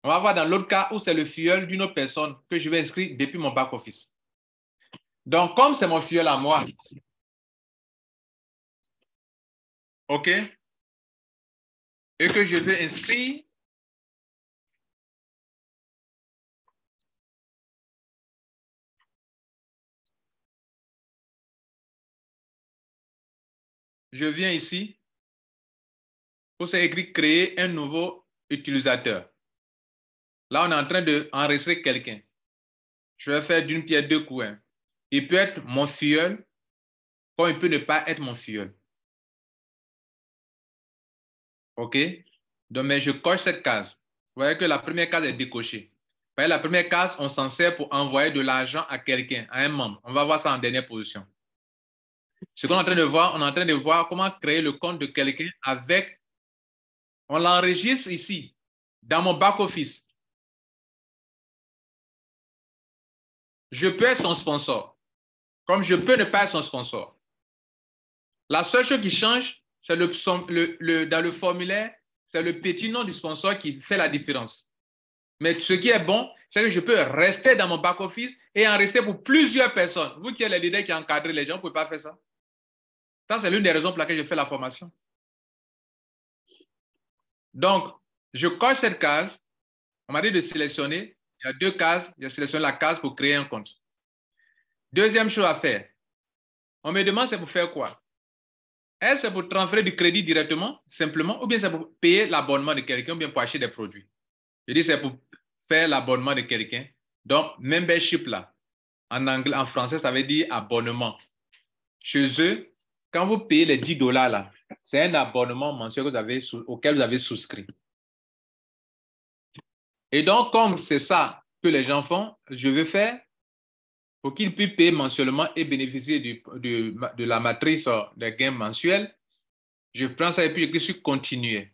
On va voir dans l'autre cas où c'est le filleul d'une autre personne que je vais inscrire depuis mon back-office. Donc, comme c'est mon filleul à moi, OK, et que je vais inscrire, je viens ici où c'est écrit créer un nouveau utilisateur. Là, on est en train d'enregistrer quelqu'un. Je vais faire d'une pierre deux coups. Hein. Il peut être mon filleul, comme il peut ne pas être mon filleul. OK? Donc, mais je coche cette case. Vous voyez que la première case est décochée. Vous voyez, la première case, on s'en sert pour envoyer de l'argent à quelqu'un, à un membre. On va voir ça en dernière position. Ce qu'on est en train de voir, on est en train de voir comment créer le compte de quelqu'un avec... On l'enregistre ici, dans mon back-office. Je peux être son sponsor, comme je peux ne pas être son sponsor. La seule chose qui change, c'est dans le formulaire, c'est le petit nom du sponsor qui fait la différence. Mais ce qui est bon, c'est que je peux rester dans mon back-office et en rester pour plusieurs personnes. Vous qui êtes les leaders qui encadrent les gens, vous ne pouvez pas faire ça. Ça, c'est l'une des raisons pour laquelle je fais la formation. Donc, je coche cette case. On m'a dit de sélectionner. Il y a deux cases. J'ai sélectionné la case pour créer un compte. Deuxième chose à faire. On me demande c'est pour faire quoi? Est-ce que c'est pour transférer du crédit directement, simplement, ou bien c'est pour payer l'abonnement de quelqu'un, ou bien pour acheter des produits? Je dis c'est pour faire l'abonnement de quelqu'un. Donc, membership là, en anglais, en français, ça veut dire abonnement. Chez eux, quand vous payez les 10 $ là, c'est un abonnement mensuel auquel vous avez souscrit. Et donc, comme c'est ça que les gens font, je veux faire pour qu'ils puissent payer mensuellement et bénéficier de la matrice des gains mensuels. Je prends ça et puis je suis continuer.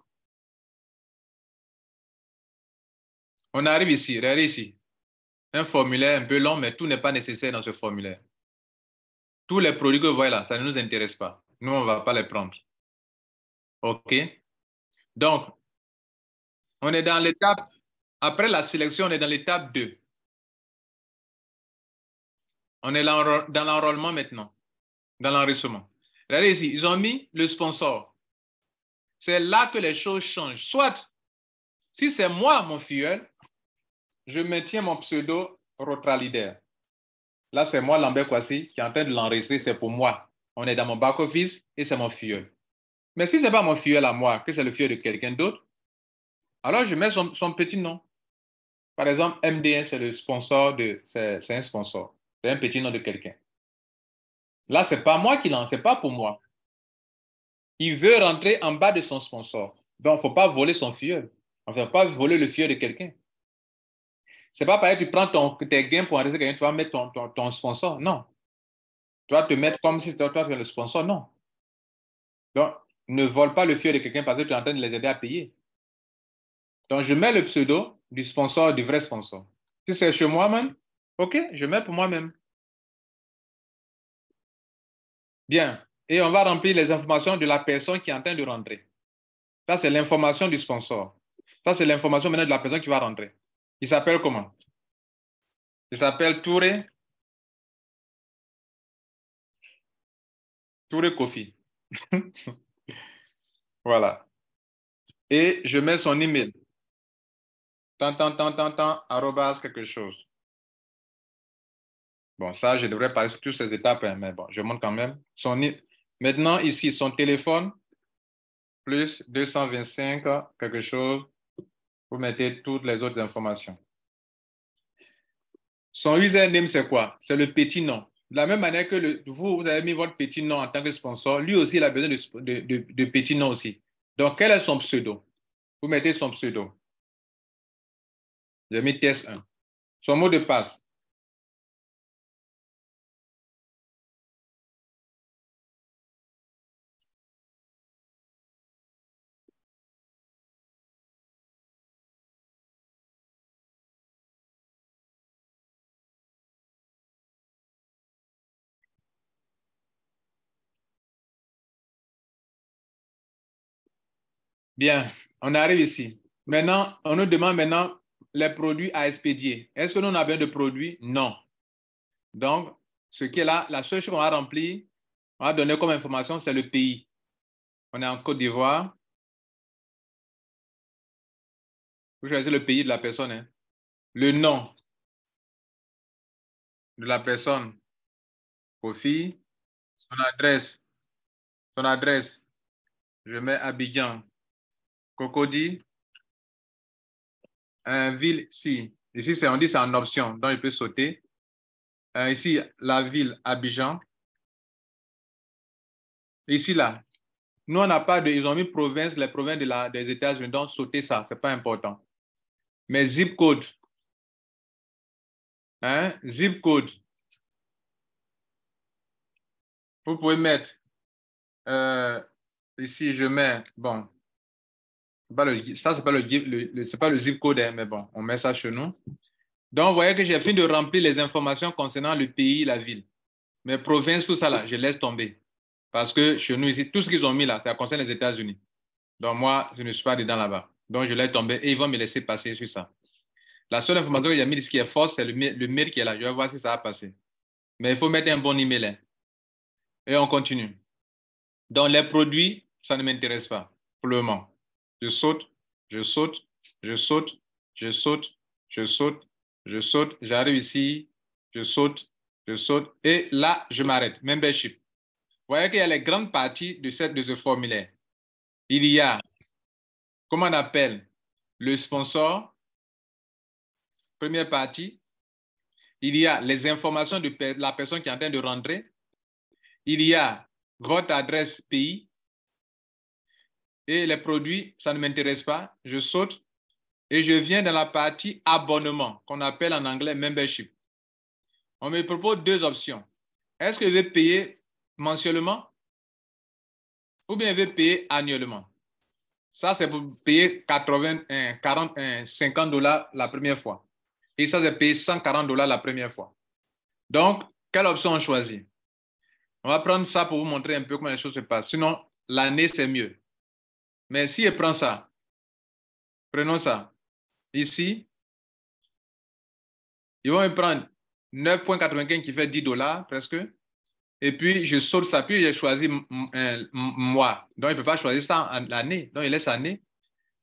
On arrive ici, regardez ici. Un formulaire un peu long, mais tout n'est pas nécessaire dans ce formulaire. Tous les produits que vous voyez là, ça ne nous intéresse pas. Nous, on ne va pas les prendre. OK? Donc, on est dans l'étape, après la sélection, on est dans l'étape 2. On est dans l'enrôlement maintenant, dans l'enregistrement. Regardez ici, ils ont mis le sponsor. C'est là que les choses changent. Soit, si c'est moi, mon filleul, je maintiens mon pseudo Rotralider. Là, c'est moi, Lambert Kwasi, qui est en train de l'enregistrer, c'est pour moi. On est dans mon back-office et c'est mon filleul. Mais si ce n'est pas mon filleul à moi, que c'est le filleul de quelqu'un d'autre, alors je mets son petit nom. Par exemple, MDN, c'est le sponsor c'est un sponsor. C'est un petit nom de quelqu'un. Là, ce n'est pas moi qui lance, ce n'est pas pour moi. Il veut rentrer en bas de son sponsor. Donc, il ne faut pas voler son filleul. On ne faut pas voler le filleul de quelqu'un. Ce n'est pas pareil, tu prends tes gains pour enregistrer quelqu'un, tu vas mettre ton sponsor. Non. Tu vas te mettre comme si toi, tu es le sponsor. Non. Donc, ne vole pas le filleul de quelqu'un parce que tu es en train de les aider à payer. Donc, je mets le pseudo du sponsor, du vrai sponsor. Si c'est chez moi-même, OK, je mets pour moi-même. Bien. Et on va remplir les informations de la personne qui est en train de rentrer. Ça, c'est l'information du sponsor. Ça, c'est l'information maintenant de la personne qui va rentrer. Il s'appelle comment? Il s'appelle Touré Kofi. Voilà. Et je mets son email. Arrobas quelque chose. Bon, ça, je devrais passer sur toutes ces étapes, hein, mais bon, je montre quand même. Maintenant, ici, son téléphone, plus 225, quelque chose. Vous mettez toutes les autres informations. Son username, c'est quoi? C'est le petit nom. De la même manière que vous avez mis votre petit nom en tant que sponsor, lui aussi, il a besoin de petit nom aussi. Donc, quel est son pseudo? Vous mettez son pseudo. J'ai mis test 1. Son mot de passe. Bien, on arrive ici. Maintenant, on nous demande maintenant les produits à expédier. Est-ce que nous avons besoin de produits? Non. Donc, ce qui est là, la seule chose qu'on va remplir, on va donner comme information, c'est le pays. On est en Côte d'Ivoire. Vous choisissez le pays de la personne. Hein. Le nom de la personne, Kofi. Son adresse. Son adresse. Je mets Abidjan. Cocody. Ville, si. Ici, on dit c'est en option, donc il peut sauter. Ici, la ville, Abidjan. Ici, là. Nous, on n'a pas de... Ils ont mis province, les provinces des États-Unis, donc sauter ça, ce n'est pas important. Mais zip code. Hein? Zip code. Vous pouvez mettre... ici, je mets... Bon. Ça, ce n'est pas le zip code, hein, mais bon, on met ça chez nous. Donc, vous voyez que j'ai fini de remplir les informations concernant le pays, la ville. Mais province, tout ça là, je laisse tomber. Parce que chez nous ici, tout ce qu'ils ont mis là, ça concerne les États-Unis. Donc moi, je ne suis pas dedans là-bas. Donc je laisse tomber et ils vont me laisser passer sur ça. La seule information que j'ai mis, ce qui est fort, c'est le mail qui est là. Je vais voir si ça va passer. Mais il faut mettre un bon email. Hein. Et on continue. Donc les produits, ça ne m'intéresse pas pour le moment. Je saute, je saute, je saute, je saute, je saute, je saute. J'arrive ici, je saute, je saute. Et là, je m'arrête. Membership. Vous voyez qu'il y a les grandes parties de ce formulaire. Il y a, comment on appelle, le sponsor, première partie. Il y a les informations de la personne qui est en train de rentrer. Il y a votre adresse pays. Et les produits, ça ne m'intéresse pas. Je saute et je viens dans la partie abonnement, qu'on appelle en anglais membership. On me propose deux options. Est-ce que je vais payer mensuellement ou bien je vais payer annuellement? Ça, c'est pour payer 50 $ la première fois. Et ça, c'est payer 140 $ la première fois. Donc, quelle option on choisit? On va prendre ça pour vous montrer un peu comment les choses se passent. Sinon, l'année, c'est mieux. Mais si je prends ça, prenons ça. Ici, ils vont me prendre 9,95 qui fait 10 $ presque. Et puis, je saute ça. Puis, j'ai choisi mois. Donc, il ne peut pas choisir ça en l'année. Donc, il laisse année.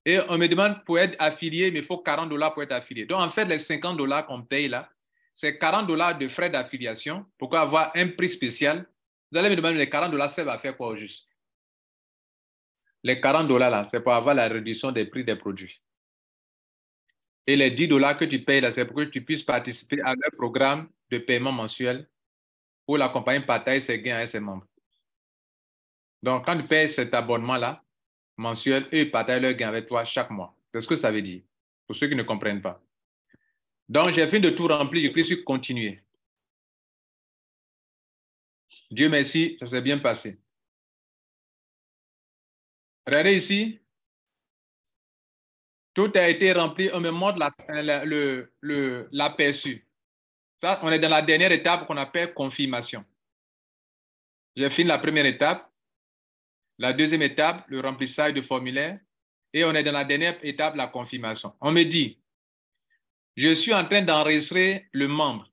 Et on me demande pour être affilié, mais il faut 40 $ pour être affilié. Donc, en fait, les 50 $ qu'on paye là, c'est 40 $ de frais d'affiliation. Pourquoi avoir un prix spécial? Vous allez me demander, les 40 $ ça va faire quoi au juste? Les 40 $ là, c'est pour avoir la réduction des prix des produits. Et les 10 $ que tu payes là, c'est pour que tu puisses participer à leur programme de paiement mensuel où la compagnie partage ses gains avec ses membres. Donc, quand tu payes cet abonnement-là, mensuel, eux, ils partagent leurs gains avec toi chaque mois. C'est ce que ça veut dire, pour ceux qui ne comprennent pas. Donc, j'ai fini de tout remplir, je clique sur continuer. Dieu merci, ça s'est bien passé. Regardez ici. Tout a été rempli. On me montre l'aperçu. Ça, on est dans la dernière étape qu'on appelle confirmation. J'ai fini la première étape. La deuxième étape, le remplissage du formulaire. Et on est dans la dernière étape, la confirmation. On me dit, je suis en train d'enregistrer le membre.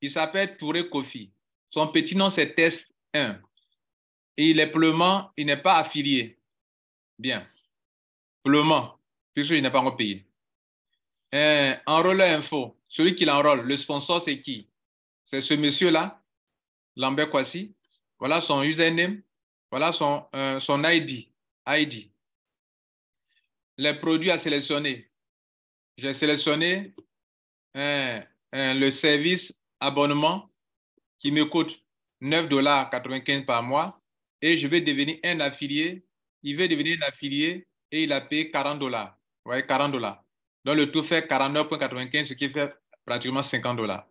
Il s'appelle Touré Kofi. Son petit nom, c'est Test 1. Et il est pour le moment, il n'est pas affilié. Bien. pour le moment, puisqu'il n'est pas encore payé. Enrôleur info, celui qui l'enrôle, le sponsor, c'est qui? C'est ce monsieur-là, Lambert Kwasi. Voilà son username, voilà son ID. Les produits à sélectionner. J'ai sélectionné le service abonnement qui me coûte 9,95 $ par mois et je vais devenir un affilié. Il veut devenir un affilié et il a payé 40 $. Vous voyez, 40 $. Donc, le tout fait 49,95 $, ce qui fait pratiquement 50 $.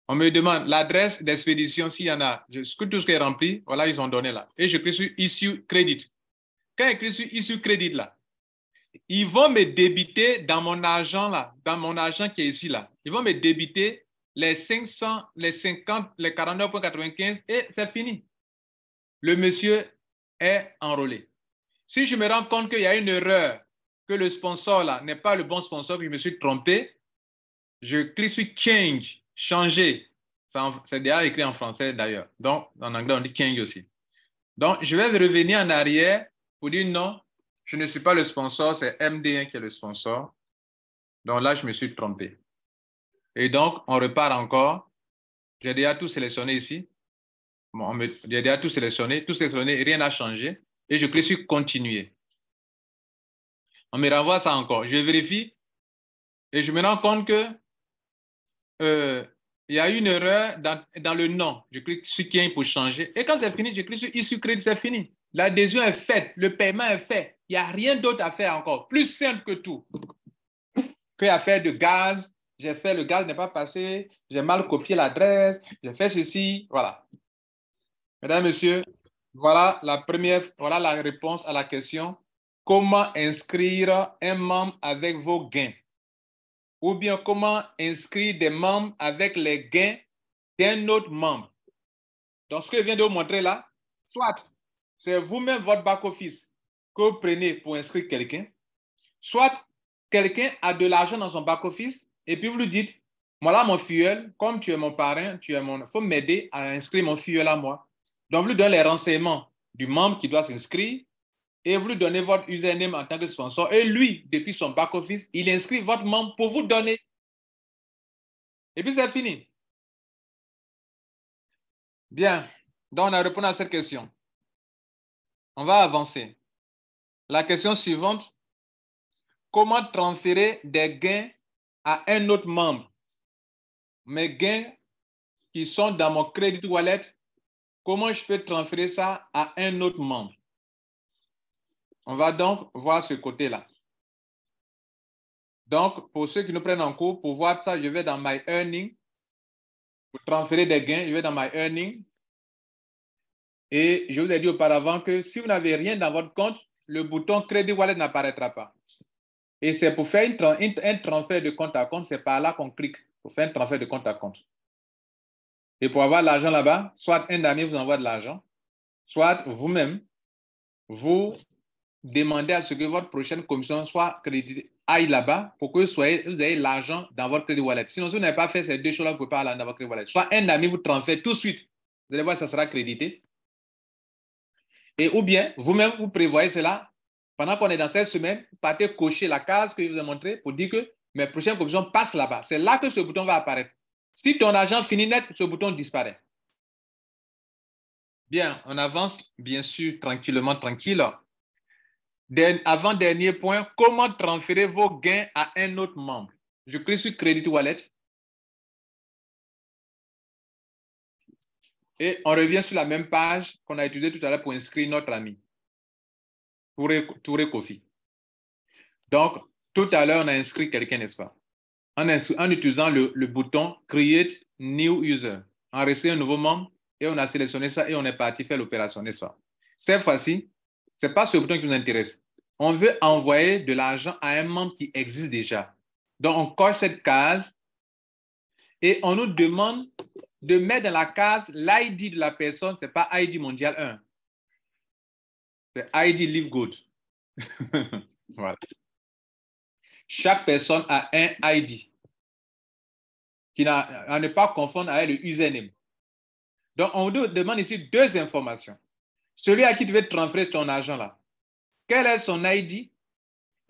On me demande l'adresse d'expédition, s'il y en a. Tout ce qui est rempli, voilà, ils ont donné là. Et je clique sur Issue Credit. Quand je clique sur Issue Credit là, ils vont me débiter dans mon argent là, dans mon argent qui est ici là. Ils vont me débiter les 500, les 50, les 49,95 et c'est fini. Le monsieur est enrôlé. Si je me rends compte qu'il y a une erreur, que le sponsor là n'est pas le bon sponsor, que je me suis trompé, je clique sur Change, changer. C'est déjà écrit en français d'ailleurs. Donc, en anglais, on dit Change aussi. Donc, je vais revenir en arrière pour dire non, je ne suis pas le sponsor, c'est MD1 qui est le sponsor. Donc là, je me suis trompé. Et donc, on repart encore. J'ai déjà tout sélectionné ici. Bon, j'ai déjà tout sélectionné, rien n'a changé. Et je clique sur Continuer. On me renvoie ça encore. Je vérifie et je me rends compte que il y a une erreur dans le nom. Je clique sur Change pour changer. Et quand c'est fini, je clique sur Issue Credit, c'est fini. L'adhésion est faite, le paiement est fait. Il n'y a rien d'autre à faire encore. Plus simple que tout. Que affaire de gaz. J'ai fait, le gaz n'est pas passé. J'ai mal copié l'adresse. J'ai fait ceci. Voilà. Mesdames, Messieurs, voilà la réponse à la question. Comment inscrire un membre avec vos gains? Ou bien comment inscrire des membres avec les gains d'un autre membre? Donc, ce que je viens de vous montrer là, soit c'est vous-même votre back-office que vous prenez pour inscrire quelqu'un, soit quelqu'un a de l'argent dans son back-office et puis vous lui dites, voilà mon filleul, comme tu es mon parrain, il faut m'aider à inscrire mon filleul à moi. Donc, vous lui donnez les renseignements du membre qui doit s'inscrire et vous lui donnez votre username en tant que sponsor. Et lui, depuis son back-office, il inscrit votre membre pour vous donner. Et puis, c'est fini. Bien. Donc, on a répondu à cette question. On va avancer. La question suivante. Comment transférer des gains à un autre membre? Mes gains qui sont dans mon Credit Wallet, comment je peux transférer ça à un autre membre? On va donc voir ce côté-là. Donc, pour ceux qui nous prennent en cours, pour voir ça, je vais dans My Earning. Pour transférer des gains, je vais dans My Earning. Et je vous ai dit auparavant que si vous n'avez rien dans votre compte, le bouton Credit Wallet n'apparaîtra pas. Et c'est pour faire un transfert de compte à compte, c'est par là qu'on clique pour faire un transfert de compte à compte. Et pour avoir l'argent là-bas, soit un ami vous envoie de l'argent, soit vous-même, vous demandez à ce que votre prochaine commission soit créditée, aille là-bas pour que vous ayez l'argent dans votre Credit Wallet. Sinon, si vous n'avez pas fait ces deux choses-là, vous ne pouvez pas aller dans votre Credit Wallet. Soit un ami vous transfère tout de suite. Vous allez voir, ça sera crédité. Et ou bien, vous-même, vous prévoyez cela. Pendant qu'on est dans cette semaine, vous partez cocher la case que je vous ai montrée pour dire que mes prochaines commissions passent là-bas. C'est là que ce bouton va apparaître. Si ton argent finit net, ce bouton disparaît. Bien, on avance, bien sûr, tranquillement, tranquille. Avant-dernier point, comment transférer vos gains à un autre membre? Je clique sur Credit Wallet. Et on revient sur la même page qu'on a utilisée tout à l'heure pour inscrire notre ami. Touré Kofi. Donc, tout à l'heure, on a inscrit quelqu'un, n'est-ce pas? En utilisant le bouton Create New User. Enregistrer un nouveau membre et on a sélectionné ça et on est parti faire l'opération, n'est-ce pas? Cette fois-ci, ce n'est pas ce bouton qui nous intéresse. On veut envoyer de l'argent à un membre qui existe déjà. Donc, on coche cette case et on nous demande de mettre dans la case l'ID de la personne. Ce n'est pas ID mondial 1. C'est ID Live Good. Voilà. Chaque personne a un ID qui à ne pas confondre avec le username. Donc, on vous demande ici deux informations. Celui à qui tu veux transférer ton argent là, quel est son ID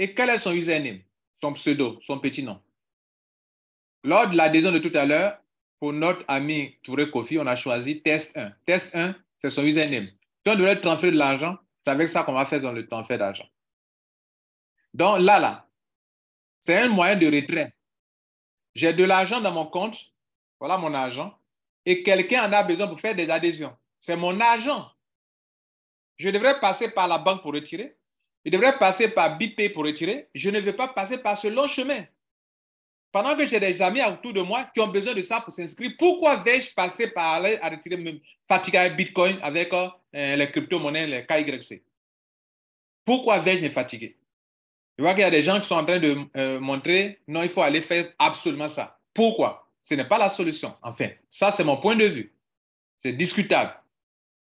Et quel est son username? Son pseudo, son petit nom. Lors de l'adhésion de tout à l'heure, pour notre ami Touré Kofi, on a choisi test 1. Test 1, c'est son username. Si on devrait transférer de l'argent, c'est avec ça qu'on va faire dans le transfert d'argent. Donc là, c'est un moyen de retrait. J'ai de l'argent dans mon compte, voilà mon argent, et quelqu'un en a besoin pour faire des adhésions. C'est mon argent. Je devrais passer par la banque pour retirer. Je devrais passer par BitPay pour retirer. Je ne veux pas passer par ce long chemin. Pendant que j'ai des amis autour de moi qui ont besoin de ça pour s'inscrire, pourquoi vais-je passer par aller à retirer même fatiguer avec Bitcoin, avec les crypto-monnaies, les KYC? Pourquoi vais-je me fatiguer? Je vois qu'il y a des gens qui sont en train de montrer, non, il faut aller faire absolument ça. Pourquoi? Ce n'est pas la solution. Enfin, ça, c'est mon point de vue. C'est discutable.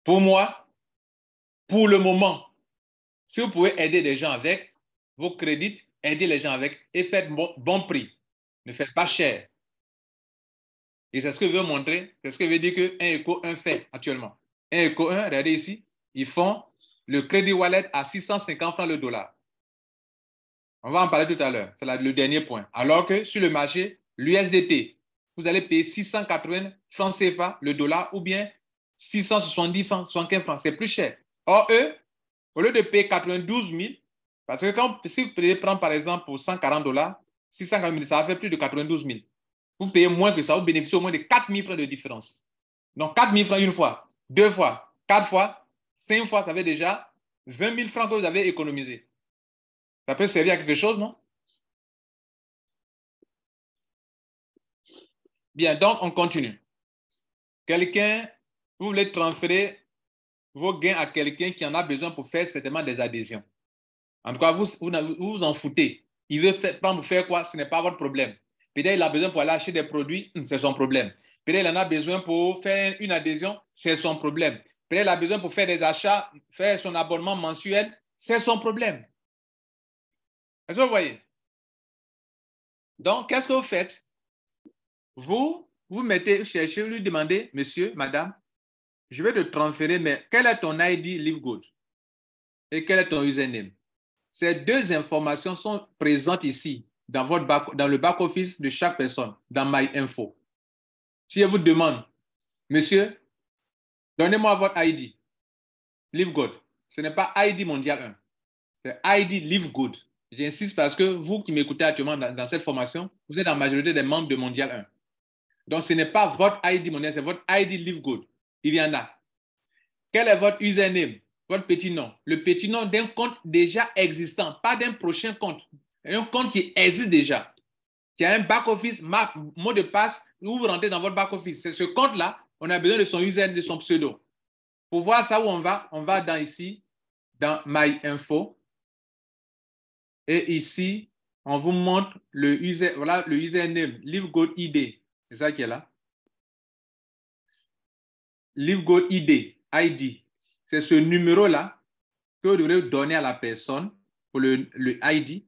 Pour moi, pour le moment, si vous pouvez aider les gens avec vos crédits, aidez les gens avec et faites bon prix. Ne faites pas cher. Et c'est ce que je veux montrer. C'est ce que veut dire que 1 écho 1 fait actuellement. 1 écho 1, regardez ici, ils font le crédit wallet à 650 francs le dollar. On va en parler tout à l'heure. C'est le dernier point. Alors que sur le marché, l'USDT, vous allez payer 680 francs CFA le dollar ou bien 670 francs, 75 francs. C'est plus cher. Or, eux, au lieu de payer 92 000, parce que si vous prenez par exemple pour 140 dollars, 640 000, ça va faire plus de 92 000. Vous payez moins que ça, vous bénéficiez au moins de 4 000 francs de différence. Donc 4 000 francs une fois, 2 fois, 4 fois, 5 fois, ça fait déjà 20 000 francs que vous avez économisé. Ça peut servir à quelque chose, non? Bien, donc on continue. Quelqu'un, vous voulez transférer vos gains à quelqu'un qui en a besoin pour faire certainement des adhésions. En tout cas, vous en foutez. Il veut prendre pour faire quoi? Ce n'est pas votre problème. Peut-être qu'il a besoin pour aller acheter des produits, c'est son problème. Peut-être qu'il en a besoin pour faire une adhésion, c'est son problème. Peut-être qu'il a besoin pour faire des achats, faire son abonnement mensuel, c'est son problème. Est-ce que vous voyez? Donc, qu'est-ce que vous faites? Vous cherchez, vous lui demandez, monsieur, madame, je vais te transférer, mais quel est ton ID LiveGood? Et quel est ton username? Ces deux informations sont présentes ici, dans le back-office de chaque personne, dans MyInfo. Si je vous demande, monsieur, donnez-moi votre ID, LiveGood. Ce n'est pas ID Mondial 1, c'est ID LiveGood. J'insiste parce que vous qui m'écoutez actuellement dans cette formation, vous êtes en majorité des membres de Mondial 1. Donc, ce n'est pas votre ID Mondial, c'est votre ID LiveGood. Il y en a. Quel est votre username, votre petit nom? Le petit nom d'un compte déjà existant, pas d'un prochain compte. Un compte qui existe déjà, qui a un back-office, mot de passe, où vous rentrez dans votre back-office. C'est ce compte-là, on a besoin de son username, de son pseudo. Pour voir ça où on va dans ici, dans MyInfo. Et ici, on vous montre voilà le username, LiveGood ID. C'est ça qui est là. LiveGood ID. C'est ce numéro-là que vous devrez donner à la personne pour le ID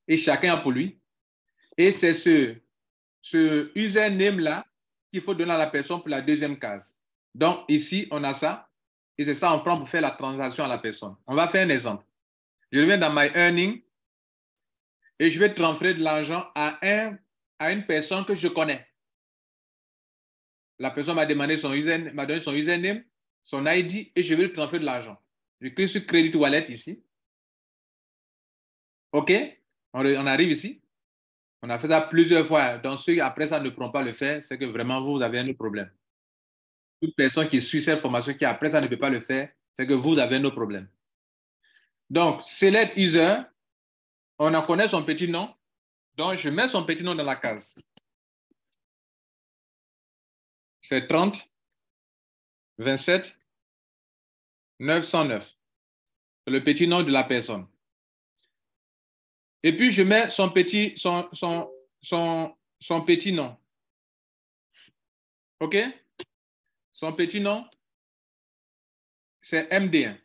et chacun a pour lui. Et c'est ce username-là qu'il faut donner à la personne pour la deuxième case. Donc ici, on a ça et c'est ça on prend pour faire la transaction à la personne. On va faire un exemple. Je reviens dans My Earning et je vais transférer de l'argent à une personne que je connais. La personne m'a donné son username, son ID et je vais lui transférer de l'argent. Je clique sur Credit Wallet ici. OK? On arrive ici. On a fait ça plusieurs fois. Donc, ceux qui après ça ne pourront pas le faire, c'est que vraiment vous avez un autre problème. Toute personne qui suit cette formation qui après ça ne peut pas le faire, c'est que vous avez un autre problème. Donc, select user, on en connaît son petit nom. Donc, je mets son petit nom dans la case. C'est 30 27 909. C'est le petit nom de la personne. Et puis, je mets son petit nom. OK? Son petit nom, c'est MD1.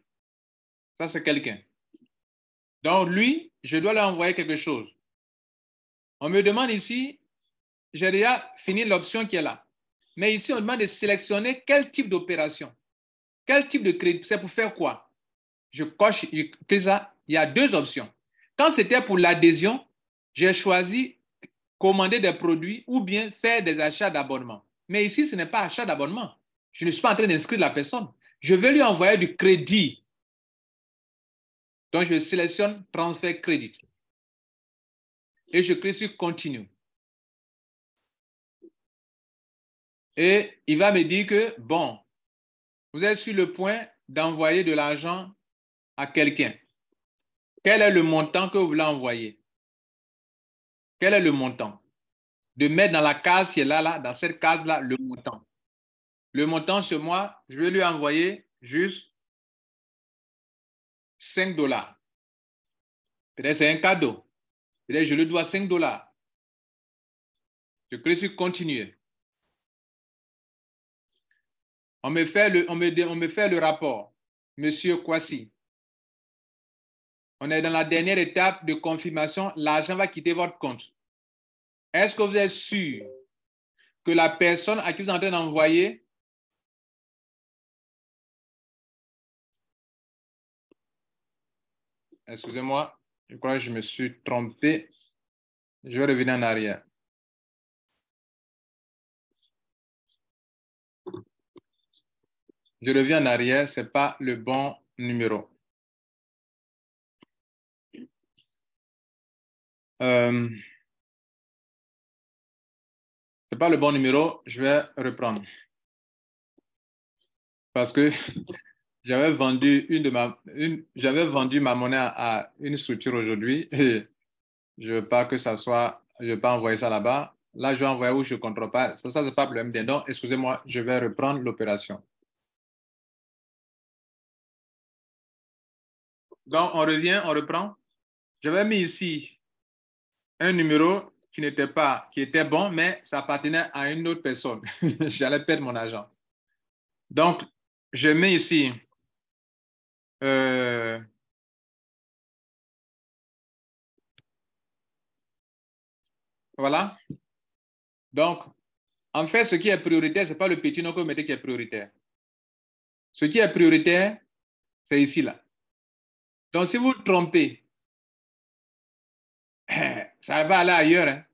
Ça, c'est quelqu'un. Donc, lui, je dois lui envoyer quelque chose. On me demande ici, j'ai déjà fini l'option qui est là. Mais ici, on demande de sélectionner quel type d'opération. Quel type de crédit. C'est pour faire quoi? Je coche ça. Il y a deux options. Quand c'était pour l'adhésion, j'ai choisi commander des produits ou bien faire des achats d'abonnement. Mais ici, ce n'est pas achat d'abonnement. Je ne suis pas en train d'inscrire la personne. Je veux lui envoyer du crédit. Donc, je sélectionne transfert crédit. Et je clique sur continue. Et il va me dire que, bon, vous êtes sur le point d'envoyer de l'argent à quelqu'un. Quel est le montant que vous voulez envoyer? Quel est le montant? De mettre dans la case qui est là, dans cette case-là, le montant. Le montant ce mois, je vais lui envoyer juste 5 $. Peut-être c'est un cadeau. Peut-être je lui dois 5 $. Je clique sur continuer. On me fait le rapport. Monsieur Kwasi, on est dans la dernière étape de confirmation. L'argent va quitter votre compte. Est-ce que vous êtes sûr que la personne à qui vous êtes en train d'envoyer excusez-moi, je crois que je me suis trompé. Je vais revenir en arrière. Je reviens en arrière, ce n'est pas le bon numéro. Ce n'est pas le bon numéro, je vais reprendre. Parce que j'avais vendu ma monnaie à une structure aujourd'hui et je ne veux pas que ça soit, je ne veux pas envoyer ça là-bas. Là, je vais envoyer où je ne contrôle pas. Ça, c'est pas le problème. Donc, excusez-moi, je vais reprendre l'opération. Donc, on revient, on reprend. J'avais mis ici un numéro qui était bon, mais ça appartenait à une autre personne. J'allais perdre mon argent. Donc, je mets ici voilà. Donc, en fait, ce qui est prioritaire, ce n'est pas le petit nom que vous mettez qui est prioritaire. Ce qui est prioritaire, c'est ici, là. Donc, si vous vous trompez, ça va aller ailleurs. Hein.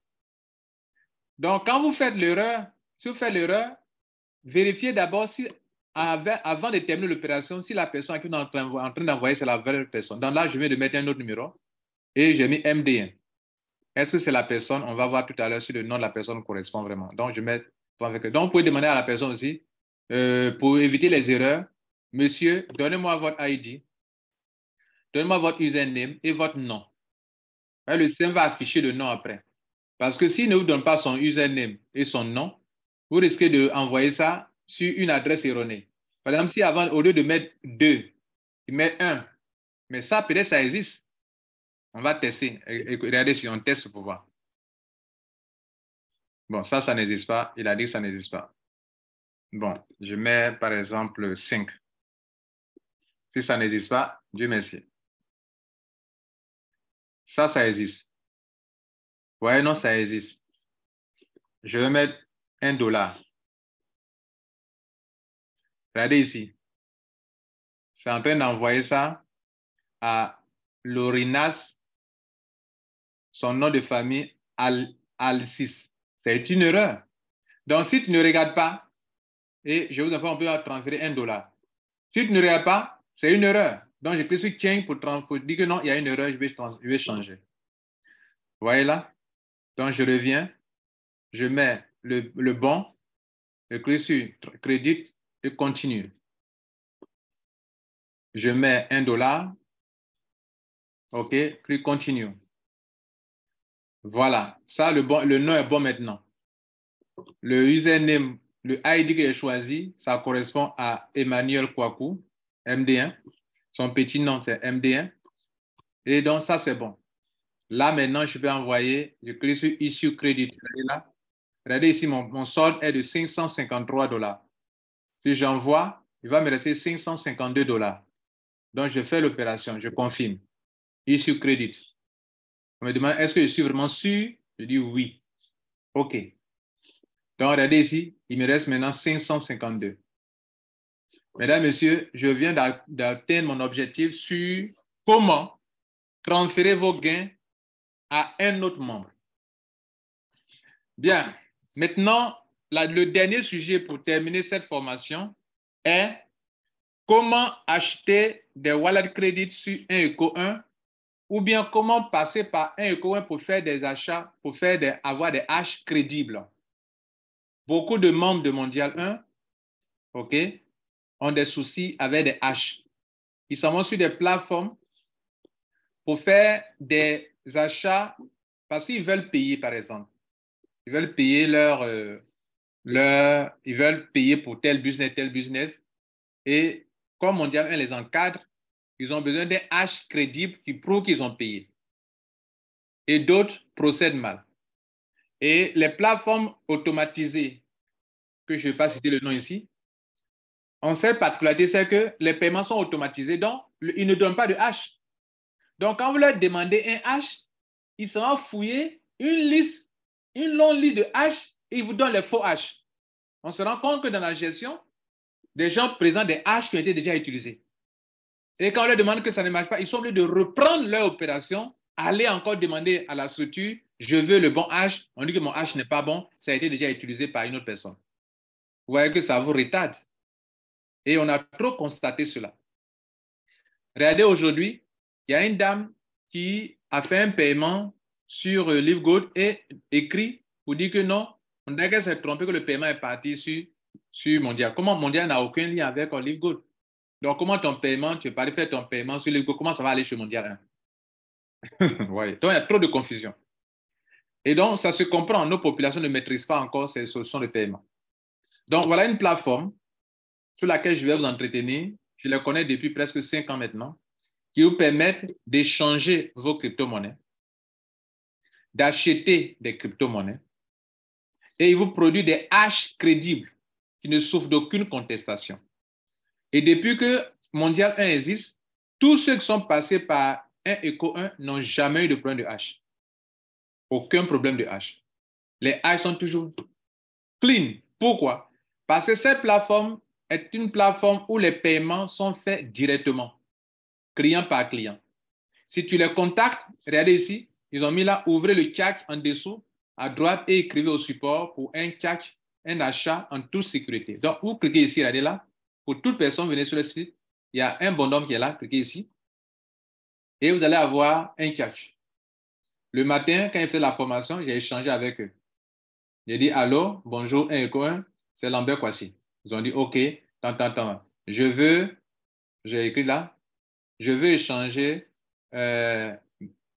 Donc, quand vous faites l'erreur, si vous faites l'erreur, vérifiez d'abord si, avant de terminer l'opération, si la personne à qui vous êtes en train d'envoyer, c'est la vraie personne. Donc là, je viens de mettre un autre numéro et j'ai mis MD1. Est-ce que c'est la personne? On va voir tout à l'heure si le nom de la personne correspond vraiment. Donc, je mets. Donc, vous pouvez demander à la personne aussi, pour éviter les erreurs, monsieur, donnez-moi votre ID, donnez-moi votre username et votre nom. Et le système va afficher le nom après. Parce que s'il ne vous donne pas son username et son nom, vous risquez d'envoyer ça sur une adresse erronée. Par exemple, si avant, au lieu de mettre 2, il met 1, mais ça, peut-être ça existe. On va tester. Et regardez si on teste pour voir. Bon, ça n'existe pas. Il a dit que ça n'existe pas. Bon, je mets par exemple 5. Si ça n'existe pas, Dieu merci. Ça existe. Ouais, non, ça existe. Je vais mettre $1. Regardez ici. C'est en train d'envoyer ça à Lorinas, son nom de famille, Al6. C'est une erreur. Donc, si tu ne regardes pas, et je vous informe, on peut transférer $1. Si tu ne regardes pas, c'est une erreur. Donc, je clique sur Change pour dire que non, il y a une erreur, je vais changer. Vous voyez là? Donc, je reviens, je mets le bon, je clique sur Crédit et continue. Je mets $1. OK, clique continue. Voilà, ça, le nom est bon maintenant. Le username, le ID que j'ai choisi, ça correspond à Emmanuel Kwaku, MD1. Son petit nom, c'est MD1. Et donc, ça, c'est bon. Là, maintenant, je peux envoyer, je clique sur Issue Credit. Regardez ici, mon solde est de $553. Si j'envoie, il va me rester $552. Donc, je fais l'opération, je confirme. Issue Credit. On me demande, est-ce que je suis vraiment sûr? Je dis oui. OK. Donc, regardez ici, il me reste maintenant 552. Mesdames, Messieurs, je viens d'atteindre mon objectif sur comment transférer vos gains à un autre membre. Bien, maintenant, le dernier sujet pour terminer cette formation est comment acheter des wallet credit sur 1ECO1 ou bien comment passer par 1ECO1 pour faire des achats, pour avoir des hash crédibles. Beaucoup de membres de Mondial 1, OK, ont des soucis avec des hash. Ils s'en vont sur des plateformes pour faire des achats parce qu'ils veulent payer, par exemple. Ils veulent payer ils veulent payer pour tel business. Et comme Mondial 1 les encadre, ils ont besoin d'un hash crédible qui prouve qu'ils ont payé. Et d'autres procèdent mal. Et les plateformes automatisées, que je ne vais pas citer le nom ici, ont cette particularité, c'est que les paiements sont automatisés, donc ils ne donnent pas de hash. Donc, quand vous leur demandez un hash, ils seront fouiller une longue liste de hash et ils vous donnent les faux hash. On se rend compte que dans la gestion, des gens présentent des hash qui ont été déjà utilisés. Et quand on leur demande que ça ne marche pas, ils sont obligés de reprendre leur opération, aller encore demander à la structure, je veux le bon hash. On dit que mon hash n'est pas bon, ça a été déjà utilisé par une autre personne. Vous voyez que ça vous retarde. Et on a trop constaté cela. Regardez aujourd'hui, il y a une dame qui a fait un paiement sur LiveGold et écrit pour dire que non, on dirait qu'elle s'est trompée que le paiement est parti sur Mondial. Comment Mondial n'a aucun lien avec LiveGold? Donc, comment ton paiement, tu es parti faire ton paiement sur LiveGold, comment ça va aller chez Mondial 1? Ouais. Donc, il y a trop de confusion. Et donc, ça se comprend, nos populations ne maîtrisent pas encore ces solutions de paiement. Donc, voilà une plateforme sur laquelle je vais vous entretenir. Je la connais depuis presque 5 ans maintenant, qui vous permettent d'échanger vos crypto-monnaies, d'acheter des crypto-monnaies, et il vous produit des hash crédibles qui ne souffrent d'aucune contestation. Et depuis que Mondial 1 existe, tous ceux qui sont passés par 1ECO1 n'ont jamais eu de problème de hash. Aucun problème de hash. Les hash sont toujours clean. Pourquoi? Parce que cette plateforme est une plateforme où les paiements sont faits directement, client par client. Si tu les contactes, regardez ici, ils ont mis là, ouvrez le catch en dessous, à droite, et écrivez au support pour un catch, un achat en toute sécurité. Donc, vous cliquez ici, regardez là, pour toute personne, venez sur le site, il y a un bonhomme qui est là, cliquez ici, et vous allez avoir un catch. Le matin, quand il fait la formation, j'ai échangé avec eux. J'ai dit, allô, bonjour, 1ECO1, c'est Lambert Kwasi. Ils ont dit, OK, attends. J'ai écrit là, je veux échanger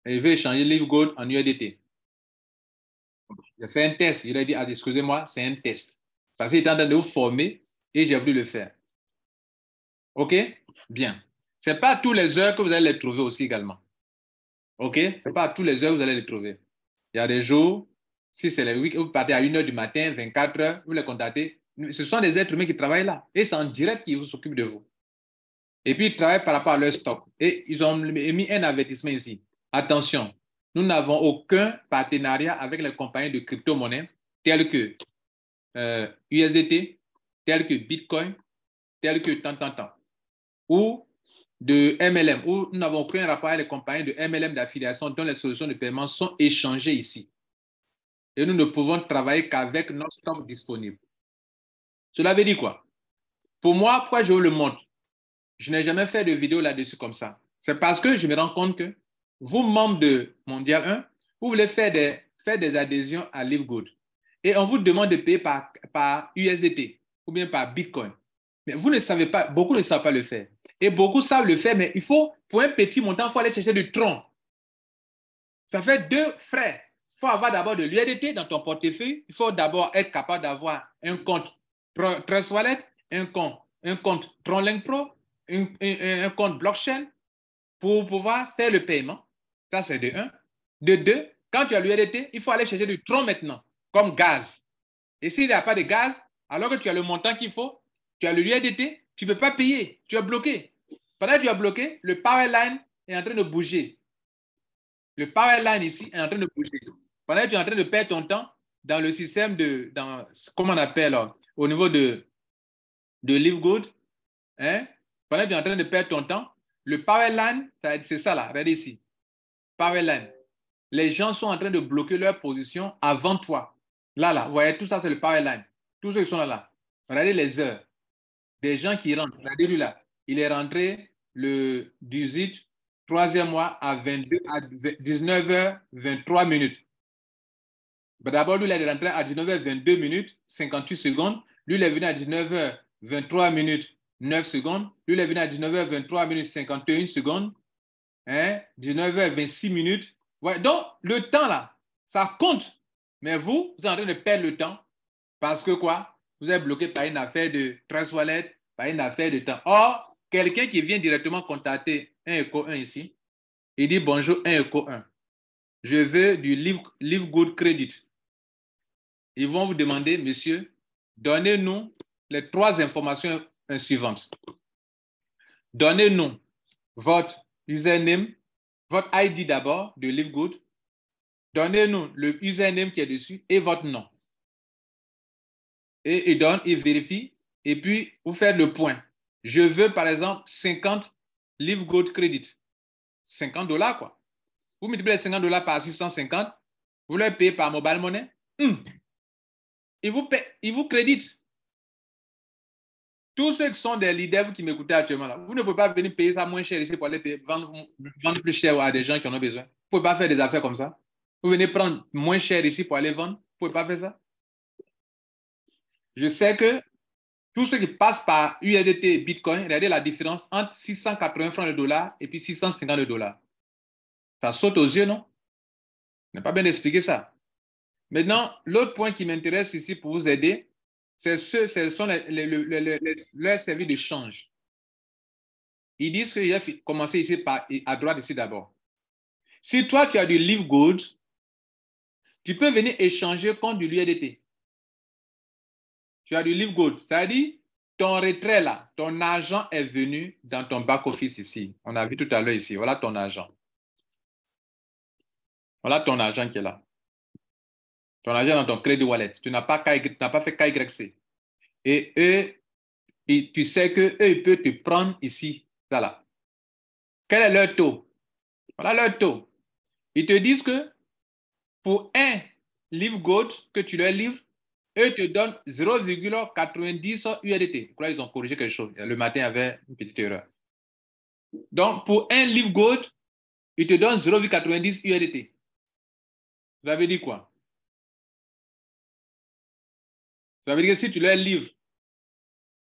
LiveGold en USDT. J'ai fait un test. Il a dit, excusez-moi, c'est un test. Parce qu'il était en train de vous former et j'ai voulu le faire. OK? Bien. Ce n'est pas à tous les heures que vous allez les trouver aussi également. OK? Ce n'est pas à tous les heures que vous allez les trouver. Il y a des jours, si c'est le week-end, vous partez à 1h du matin, 24 heures, vous les contactez. Ce sont des êtres humains qui travaillent là. Et c'est en direct qu'ils s'occupent de vous. Et puis, ils travaillent par rapport à leur stock. Et ils ont mis un avertissement ici. Attention, nous n'avons aucun partenariat avec les compagnies de crypto-monnaies telles que USDT, telles que Bitcoin, telles que tant, ou de MLM, où nous n'avons aucun rapport avec les compagnies de MLM d'affiliation dont les solutions de paiement sont échangées ici. Et nous ne pouvons travailler qu'avec notre stock disponible. Cela veut dire quoi? Pour moi, pourquoi je vous le montre? Je n'ai jamais fait de vidéo là-dessus comme ça. C'est parce que je me rends compte que vous, membres de Mondial 1, vous voulez faire des adhésions à LiveGold. Et on vous demande de payer par USDT ou bien par Bitcoin. Mais vous ne savez pas, beaucoup ne savent pas le faire. Et beaucoup savent le faire, mais il faut, pour un petit montant, il faut aller chercher du tronc. Ça fait 2 frais. Il faut avoir d'abord de l'USDT dans ton portefeuille. Il faut d'abord être capable d'avoir un compte Trust Wallet, un compte TronLink Pro, un compte blockchain pour pouvoir faire le paiement. Ça, c'est de 1. De 2, quand tu as l'USDT, il faut aller chercher du tronc maintenant, comme gaz. Et s'il n'y a pas de gaz, alors que tu as le montant qu'il faut, tu as le l'USDT, tu ne peux pas payer. Tu es bloqué. Pendant que tu es bloqué, le power line est en train de bouger. Le power line ici est en train de bouger. Pendant que tu es en train de perdre ton temps dans le système comment on appelle, au niveau de LiveGold, hein? Pendant que tu es en train de perdre ton temps, le power line, c'est ça là, regardez ici. Power line. Les gens sont en train de bloquer leur position avant toi. Là, vous voyez, tout ça, c'est le power line. Tous ceux qui sont là. Regardez les heures. Des gens qui rentrent. Regardez-lui là. Il est rentré le 18, 3e mois à 19h23 minutes. D'abord, lui, il est rentré à 19h22 minutes, 58 secondes. Lui, il est venu à 19h23 minutes, 9 secondes. Lui, il est venu à 19h23 minutes, 51 secondes. 19h26 minutes. Ouais, donc, le temps, là, ça compte. Mais vous êtes en train de perdre le temps parce que quoi? Vous êtes bloqué par une affaire de transwallet, par une affaire de temps. Or, quelqu'un qui vient directement contacter 1 Eco 1 ici, il dit bonjour 1 Eco 1. Je veux du Live Good Credit. Ils vont vous demander, monsieur, donnez-nous les 3 informations suivantes. Donnez-nous votre username, votre ID d'abord de Live Good. Donnez-nous le username qui est dessus et votre nom. Et il donne, il vérifie, et puis vous faites le point. Je veux, par exemple, 50 Live Good Credit. $50, quoi. Vous multipliez $50 par 650, vous leur payez par mobile money. Ils vous créditent. Tous ceux qui sont des leaders qui m'écoutez actuellement, là, vous ne pouvez pas venir payer ça moins cher ici pour aller vendre plus cher à des gens qui en ont besoin. Vous ne pouvez pas faire des affaires comme ça. Vous venez prendre moins cher ici pour aller vendre. Vous ne pouvez pas faire ça. Je sais que tous ceux qui passent par USDT et Bitcoin, regardez la différence entre 680 francs le dollar et puis 650 le dollar. Ça saute aux yeux, non? Je n'ai pas bien expliqué ça. Maintenant, l'autre point qui m'intéresse ici pour vous aider, ce sont leurs services de change. Ils disent qu'il faut commencer ici à droite ici d'abord. Si toi, tu as du Live Good, tu peux venir échanger contre du l'USDT. Tu as du Live Good. C'est-à-dire, ton retrait là, ton argent est venu dans ton back-office ici. On a vu tout à l'heure ici. Voilà ton argent. Voilà ton argent qui est là. Ton argent dans ton crédit wallet. Tu n'as pas fait KYC. Et eux, tu sais qu'eux, ils peuvent te prendre ici. Voilà. Quel est leur taux? Voilà leur taux. Ils te disent que pour un Live Good que tu leur livres, eux te donnent 0,90 USDT. Je crois qu'ils ont corrigé quelque chose. Le matin, il y avait une petite erreur. Donc, pour un Live Good, ils te donnent 0,90 USDT. Ça veut dire quoi? Ça veut dire que si tu leur livres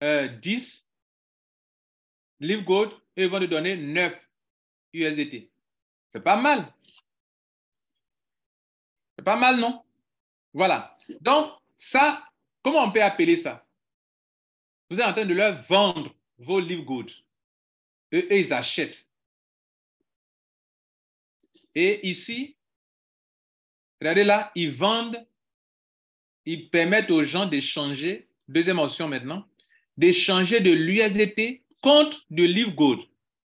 10 Live Good, ils vont te donner 9 USDT. C'est pas mal. C'est pas mal, non? Voilà. Donc, ça, comment on peut appeler ça? Vous êtes en train de leur vendre vos Live Good. Eux, ils achètent. Et ici, regardez là, ils vendent, ils permettent aux gens d'échanger, deuxième option maintenant, d'échanger de l'USDT contre de Live Good.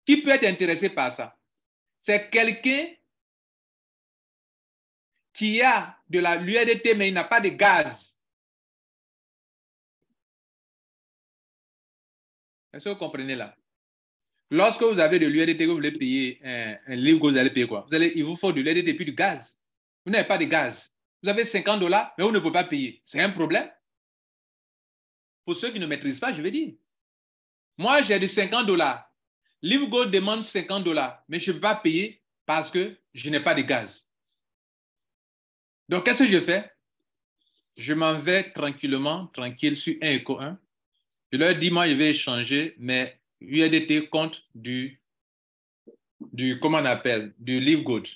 Qui peut être intéressé par ça? C'est quelqu'un qui a de l'USDT, mais il n'a pas de gaz. Est-ce que vous comprenez là? Lorsque vous avez de l'USDT, vous voulez payer un Live Good, vous allez payer quoi? Il vous faut de l'USDT puis du gaz. Vous n'avez pas de gaz. Vous avez $50, mais vous ne pouvez pas payer. C'est un problème. Pour ceux qui ne maîtrisent pas, je vais dire. Moi, j'ai de $50. Live Good demande $50, mais je ne peux pas payer parce que je n'ai pas de gaz. Donc, qu'est-ce que je fais? Je m'en vais tranquille sur 1 Eco 1. Je leur dis, moi, je vais échanger mes USDT contre comment on appelle, du Live Good.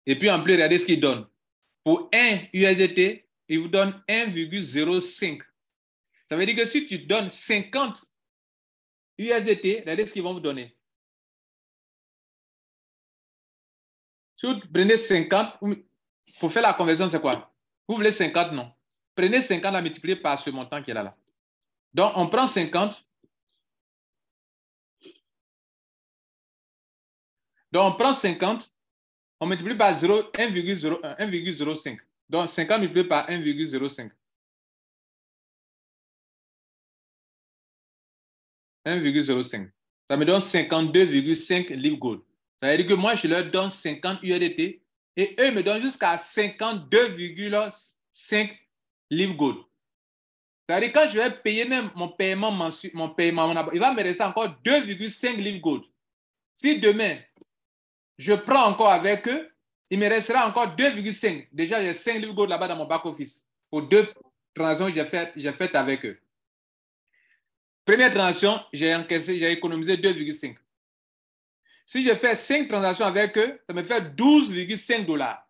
Et puis, en plus, regardez ce qu'ils donnent. Pour 1 USDT, ils vous donnent 1,05. Ça veut dire que si tu donnes 50 USDT, regardez ce qu'ils vont vous donner. Si vous prenez 50, pour faire la conversion, c'est quoi? Vous voulez 50, non? Prenez 50 à multiplier par ce montant qui est là. Donc, on prend 50. Donc, on prend 50, on multiplie par 1,05. Donc, 50 multiplié par 1,05. 1,05. Ça me donne 52,5 Live Good. Ça veut dire que moi, je leur donne 50 USDT Et eux me donnent jusqu'à 52,5 livres gold. C'est-à-dire quand je vais payer même mon paiement mensuel, il va me rester encore 2,5 livres gold. Si demain, je prends encore avec eux, il me restera encore 2,5. Déjà, j'ai 5 livres gold là-bas dans mon back-office pour 2 transactions que j'ai faites avec eux. Première transaction, j'ai économisé 2,5. Si je fais 5 transactions avec eux, ça me fait 12,5 $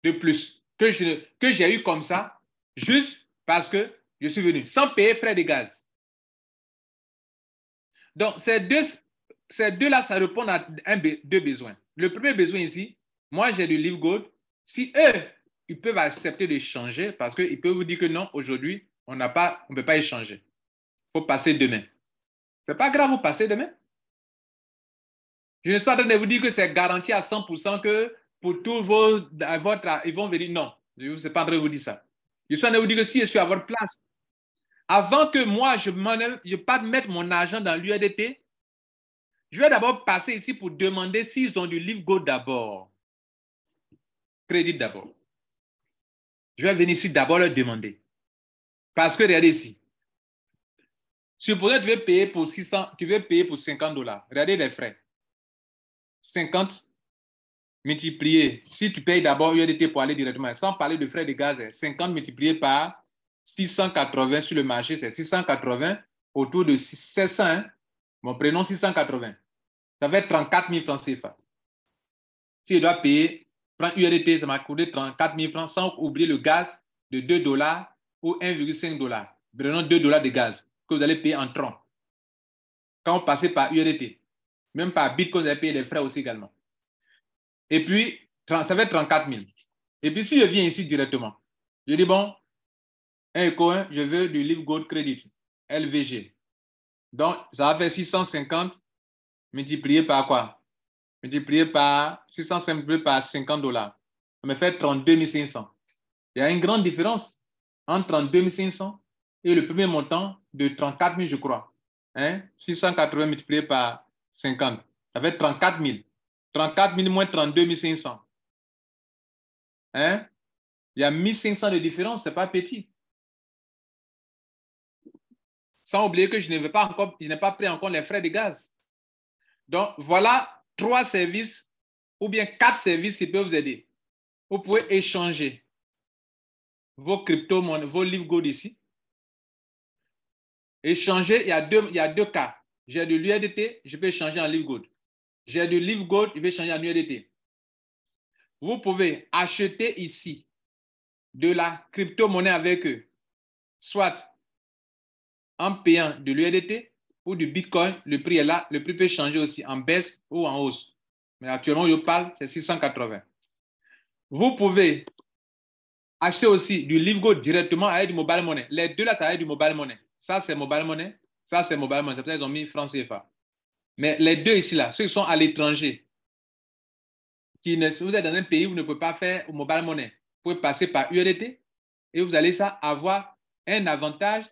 de plus que j'ai eu comme ça, juste parce que je suis venu, sans payer frais de gaz. Donc, ces deux-là, ça répond à deux besoins. Le premier besoin ici, moi, j'ai du livre gold. Si eux, ils peuvent accepter de changer, parce qu'ils peuvent vous dire que non, aujourd'hui, on ne peut pas échanger. Il faut passer demain. Ce n'est pas grave, vous passez demain. Je ne suis pas en train de vous dire que c'est garanti à 100% que pour tous ils vont venir. Non, je ne suis pas en train de vous dire ça. Je suis en train de vous dire que si je suis à votre place, avant que moi, je parte mettre mon argent dans l'UEDT, je vais d'abord passer ici pour demander s'ils ont du livre gold d'abord. Crédit d'abord. Je vais venir ici d'abord leur demander. Parce que regardez ici. Supposons que tu veux payer pour 600, tu veux payer pour 50 $. Regardez les frais. 50 multiplié, si tu payes d'abord UEDT pour aller directement, sans parler de frais de gaz, 50 multiplié par 680 sur le marché, c'est 680 autour de 700. Hein? Bon, prenons 680. Ça fait 34 000 francs CFA. Si je dois payer, prends UEDT, ça m'a coûté 34 000 francs sans oublier le gaz de 2 $ ou 1,5 $. Prenons 2 $ de gaz que vous allez payer en tronc. Quand vous passez par UEDT, même par Bitcoin, vous allez payer les frais aussi également. Et puis, ça fait 34 000. Et puis, si je viens ici directement, je dis, bon, je veux du livre gold credit, LVG. Donc, ça va faire 650 multiplié par quoi? Multiplié par 650 multiplié par 50 $. Ça me fait 32 500. Il y a une grande différence entre 32 500 et le premier montant de 34 000, je crois. Hein? 680 multiplié par 50. Ça fait 34 000. 34 000 moins 32 500. Hein? Il y a 1500 de différence, ce n'est pas petit. Sans oublier que je n'ai pas pris en compte les frais de gaz. Donc, voilà 3 services ou bien 4 services qui peuvent vous aider. Vous pouvez échanger vos crypto-monnaies, vos livres gold ici. Échanger, il y a deux cas. J'ai de l'UEDT, je peux échanger en livre gold. J'ai du livre gold, je vais échanger en UEDT. Vous pouvez acheter ici de la crypto-monnaie avec eux, soit en payant de l'UEDT ou du Bitcoin, le prix est là, le prix peut changer aussi en baisse ou en hausse. Mais actuellement, je parle, c'est 680. Vous pouvez acheter aussi du livre gold directement avec du mobile money. Les deux là, ça avec du mobile money. Ça, c'est mobile money. Ça, c'est mobile money. Peut-être qu'ils ont mis francs CFA. Mais les deux ici, là, ceux qui sont à l'étranger, vous êtes dans un pays où vous ne pouvez pas faire au mobile money, vous pouvez passer par UEDT et vous allez avoir un avantage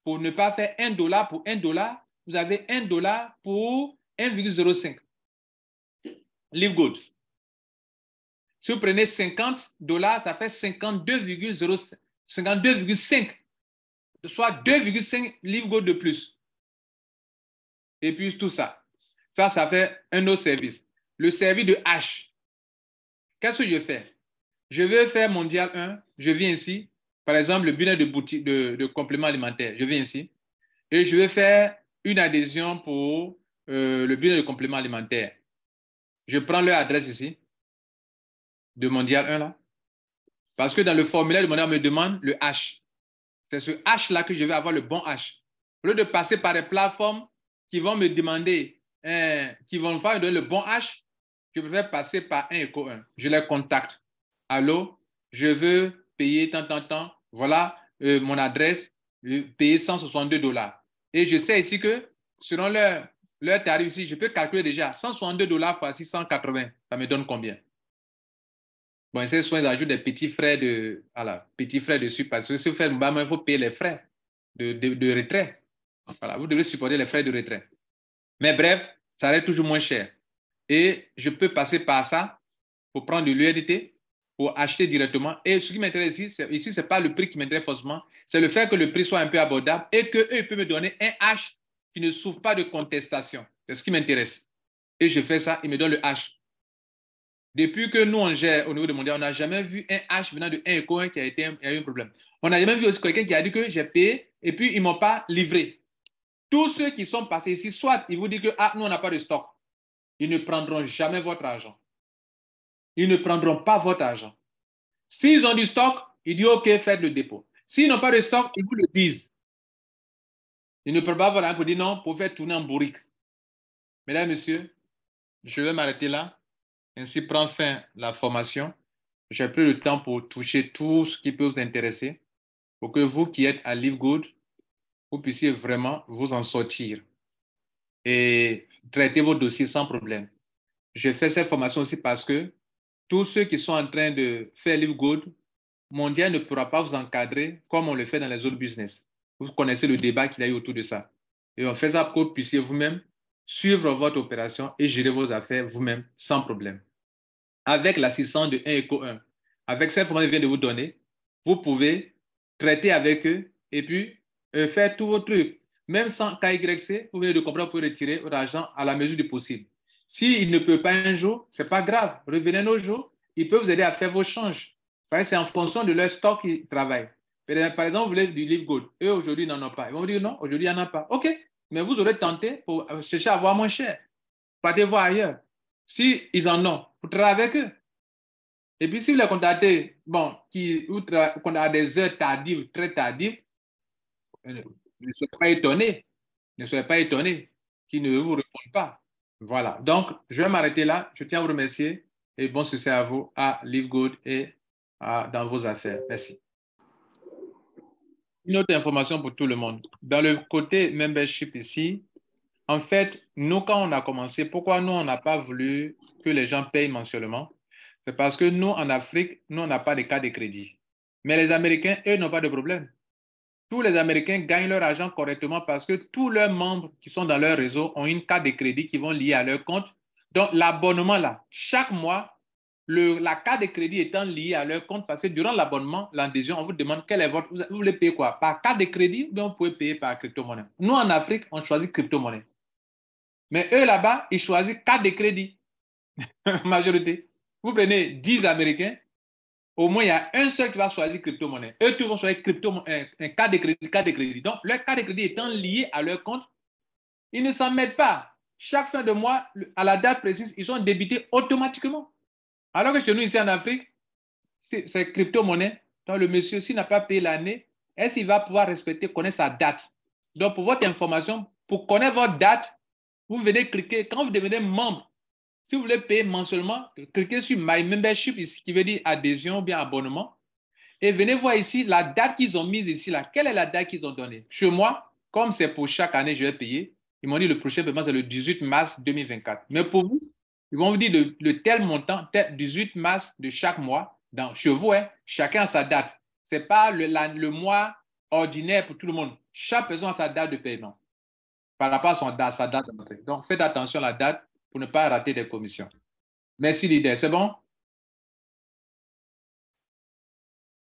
pour ne pas faire 1 $ pour 1 $. Vous avez 1 $ pour 1,05 livre gold. Si vous prenez 50 $, ça fait 52,5, soit 2,5 livres gold de plus. Et puis tout ça. Ça fait un autre service. Le service de H. Qu'est-ce que je fais? Je vais faire mondial 1. Je viens ici. Par exemple, le business de boutique de compléments alimentaires. Je viens ici. Et je vais faire une adhésion pour le business de compléments alimentaires. Je prends leur adresse ici. De mondial 1 là. Parce que dans le formulaire de mondial, on me demande le H. C'est ce H-là que je vais avoir le bon H. Au lieu de passer par des plateformes qui vont me demander, qui vont me donner le bon H, je préfère passer par un éco 1. Je les contacte. Allô, je veux payer tant. Voilà mon adresse, payer 162 $. Et je sais ici que selon leur tarif ici, je peux calculer déjà 162 $ fois 680. Ça me donne combien? Bon, ces soins ajoutent des petits frais petits frais dessus parce que si vous faites il faut payer les frais de retrait. Voilà, vous devez supporter les frais de retrait. Mais bref, ça reste toujours moins cher. Et je peux passer par ça pour prendre de l'USDT, pour acheter directement. Et ce qui m'intéresse ici, ce n'est pas le prix qui m'intéresse forcément, c'est le fait que le prix soit un peu abordable et qu'eux, ils peuvent me donner un H qui ne souffre pas de contestation. C'est ce qui m'intéresse. Et je fais ça, ils me donnent le H. Depuis que nous, on gère au niveau du mondial, on n'a jamais vu un H venant de 1 ECO 1 qui a eu un problème. On n'a jamais vu aussi quelqu'un qui a dit que j'ai payé et puis ils ne m'ont pas livré. Tous ceux qui sont passés ici, soit ils vous disent que nous, on n'a pas de stock. Ils ne prendront jamais votre argent. Ils ne prendront pas votre argent. S'ils ont du stock, ils disent OK, faites le dépôt. S'ils n'ont pas de stock, ils vous le disent. Ils ne peuvent pas avoir un pour dire non, pour faire tourner en bourrique. Mesdames, Messieurs, je vais m'arrêter là. Ainsi prend fin la formation. J'ai pris le temps pour toucher tout ce qui peut vous intéresser pour que vous qui êtes à LiveGood, vous puissiez vraiment vous en sortir et traiter vos dossiers sans problème. Je fais cette formation aussi parce que tous ceux qui sont en train de faire LiveGood, Mondial ne pourra pas vous encadrer comme on le fait dans les autres business. Vous connaissez le débat qu'il y a eu autour de ça. Et on fait ça pour que vous puissiez vous-même suivre votre opération et gérer vos affaires vous-même sans problème. Avec l'assistance de 1 ECO 1, avec cette formation que je viens de vous donner, vous pouvez traiter avec eux et puis faire tous vos trucs. Même sans KYC, vous venez de comprendre, vous pouvez retirer votre argent à la mesure du possible. S'il ne peut pas un jour, ce n'est pas grave. Revenez un autre jour, ils peuvent vous aider à faire vos changes. C'est en fonction de leur stock qu'ils travaillent. Par exemple, vous voulez du LiveGood. Eux, aujourd'hui, ils n'en ont pas. Ils vont vous dire non, aujourd'hui, il n'y en a pas. OK, mais vous aurez tenté pour chercher à avoir moins cher. Partez voir ailleurs. S'ils en ont, vous travaillez avec eux. Et puis, si vous les contactez, bon, à des heures tardives, très tardives, ne soyez pas étonnés. Ne soyez pas étonnés qu'ils ne vous répondent pas. Voilà. Donc, je vais m'arrêter là. Je tiens à vous remercier et bon succès à vous, à LiveGood et dans vos affaires. Merci. Une autre information pour tout le monde. Dans le côté membership ici, en fait, nous, quand on a commencé, pourquoi nous, on n'a pas voulu que les gens payent mensuellement? C'est parce que nous, en Afrique, nous, on n'a pas de cas de crédit. Mais les Américains, eux, n'ont pas de problème. Tous les Américains gagnent leur argent correctement parce que tous leurs membres qui sont dans leur réseau ont une carte de crédit qui vont lier à leur compte. Donc, l'abonnement, là, chaque mois, la carte de crédit étant liée à leur compte, parce que durant l'abonnement, l'adhésion, on vous demande quel est votre... Vous voulez payer quoi? Par carte de crédit ou bien vous pouvez payer par crypto-monnaie? Nous, en Afrique, on choisit crypto-monnaie. Mais eux, là-bas, ils choisissent carte de crédit. Majorité. Vous prenez 10 Américains, au moins, il y a un seul qui va choisir crypto-monnaie. Eux, tous vont choisir un carte de crédit. Donc, leur carte de crédit étant lié à leur compte, ils ne s'en mettent pas. Chaque fin de mois, à la date précise, ils sont débités automatiquement. Alors que chez nous, ici en Afrique, c'est crypto-monnaie. Donc, le monsieur, s'il n'a pas payé l'année, est-ce qu'il va pouvoir connaître sa date? Donc, pour votre information, pour connaître votre date, vous venez cliquer, quand vous devenez membre, si vous voulez payer mensuellement, cliquez sur My Membership, ici, qui veut dire adhésion ou bien abonnement, et venez voir ici la date qu'ils ont mise ici. Là. Quelle est la date qu'ils ont donnée? Chez moi, comme c'est pour chaque année, je vais payer, ils m'ont dit le prochain paiement, c'est le 18 mars 2024. Mais pour vous, ils vont vous dire le tel montant, 18 mars de chaque mois. Chez vous, hein, chacun a sa date. Ce n'est pas le mois ordinaire pour tout le monde. Chaque personne a sa date de paiement par rapport à sa date d'entrée. Donc, faites attention à la date pour ne pas rater des commissions. Merci, leader. C'est bon?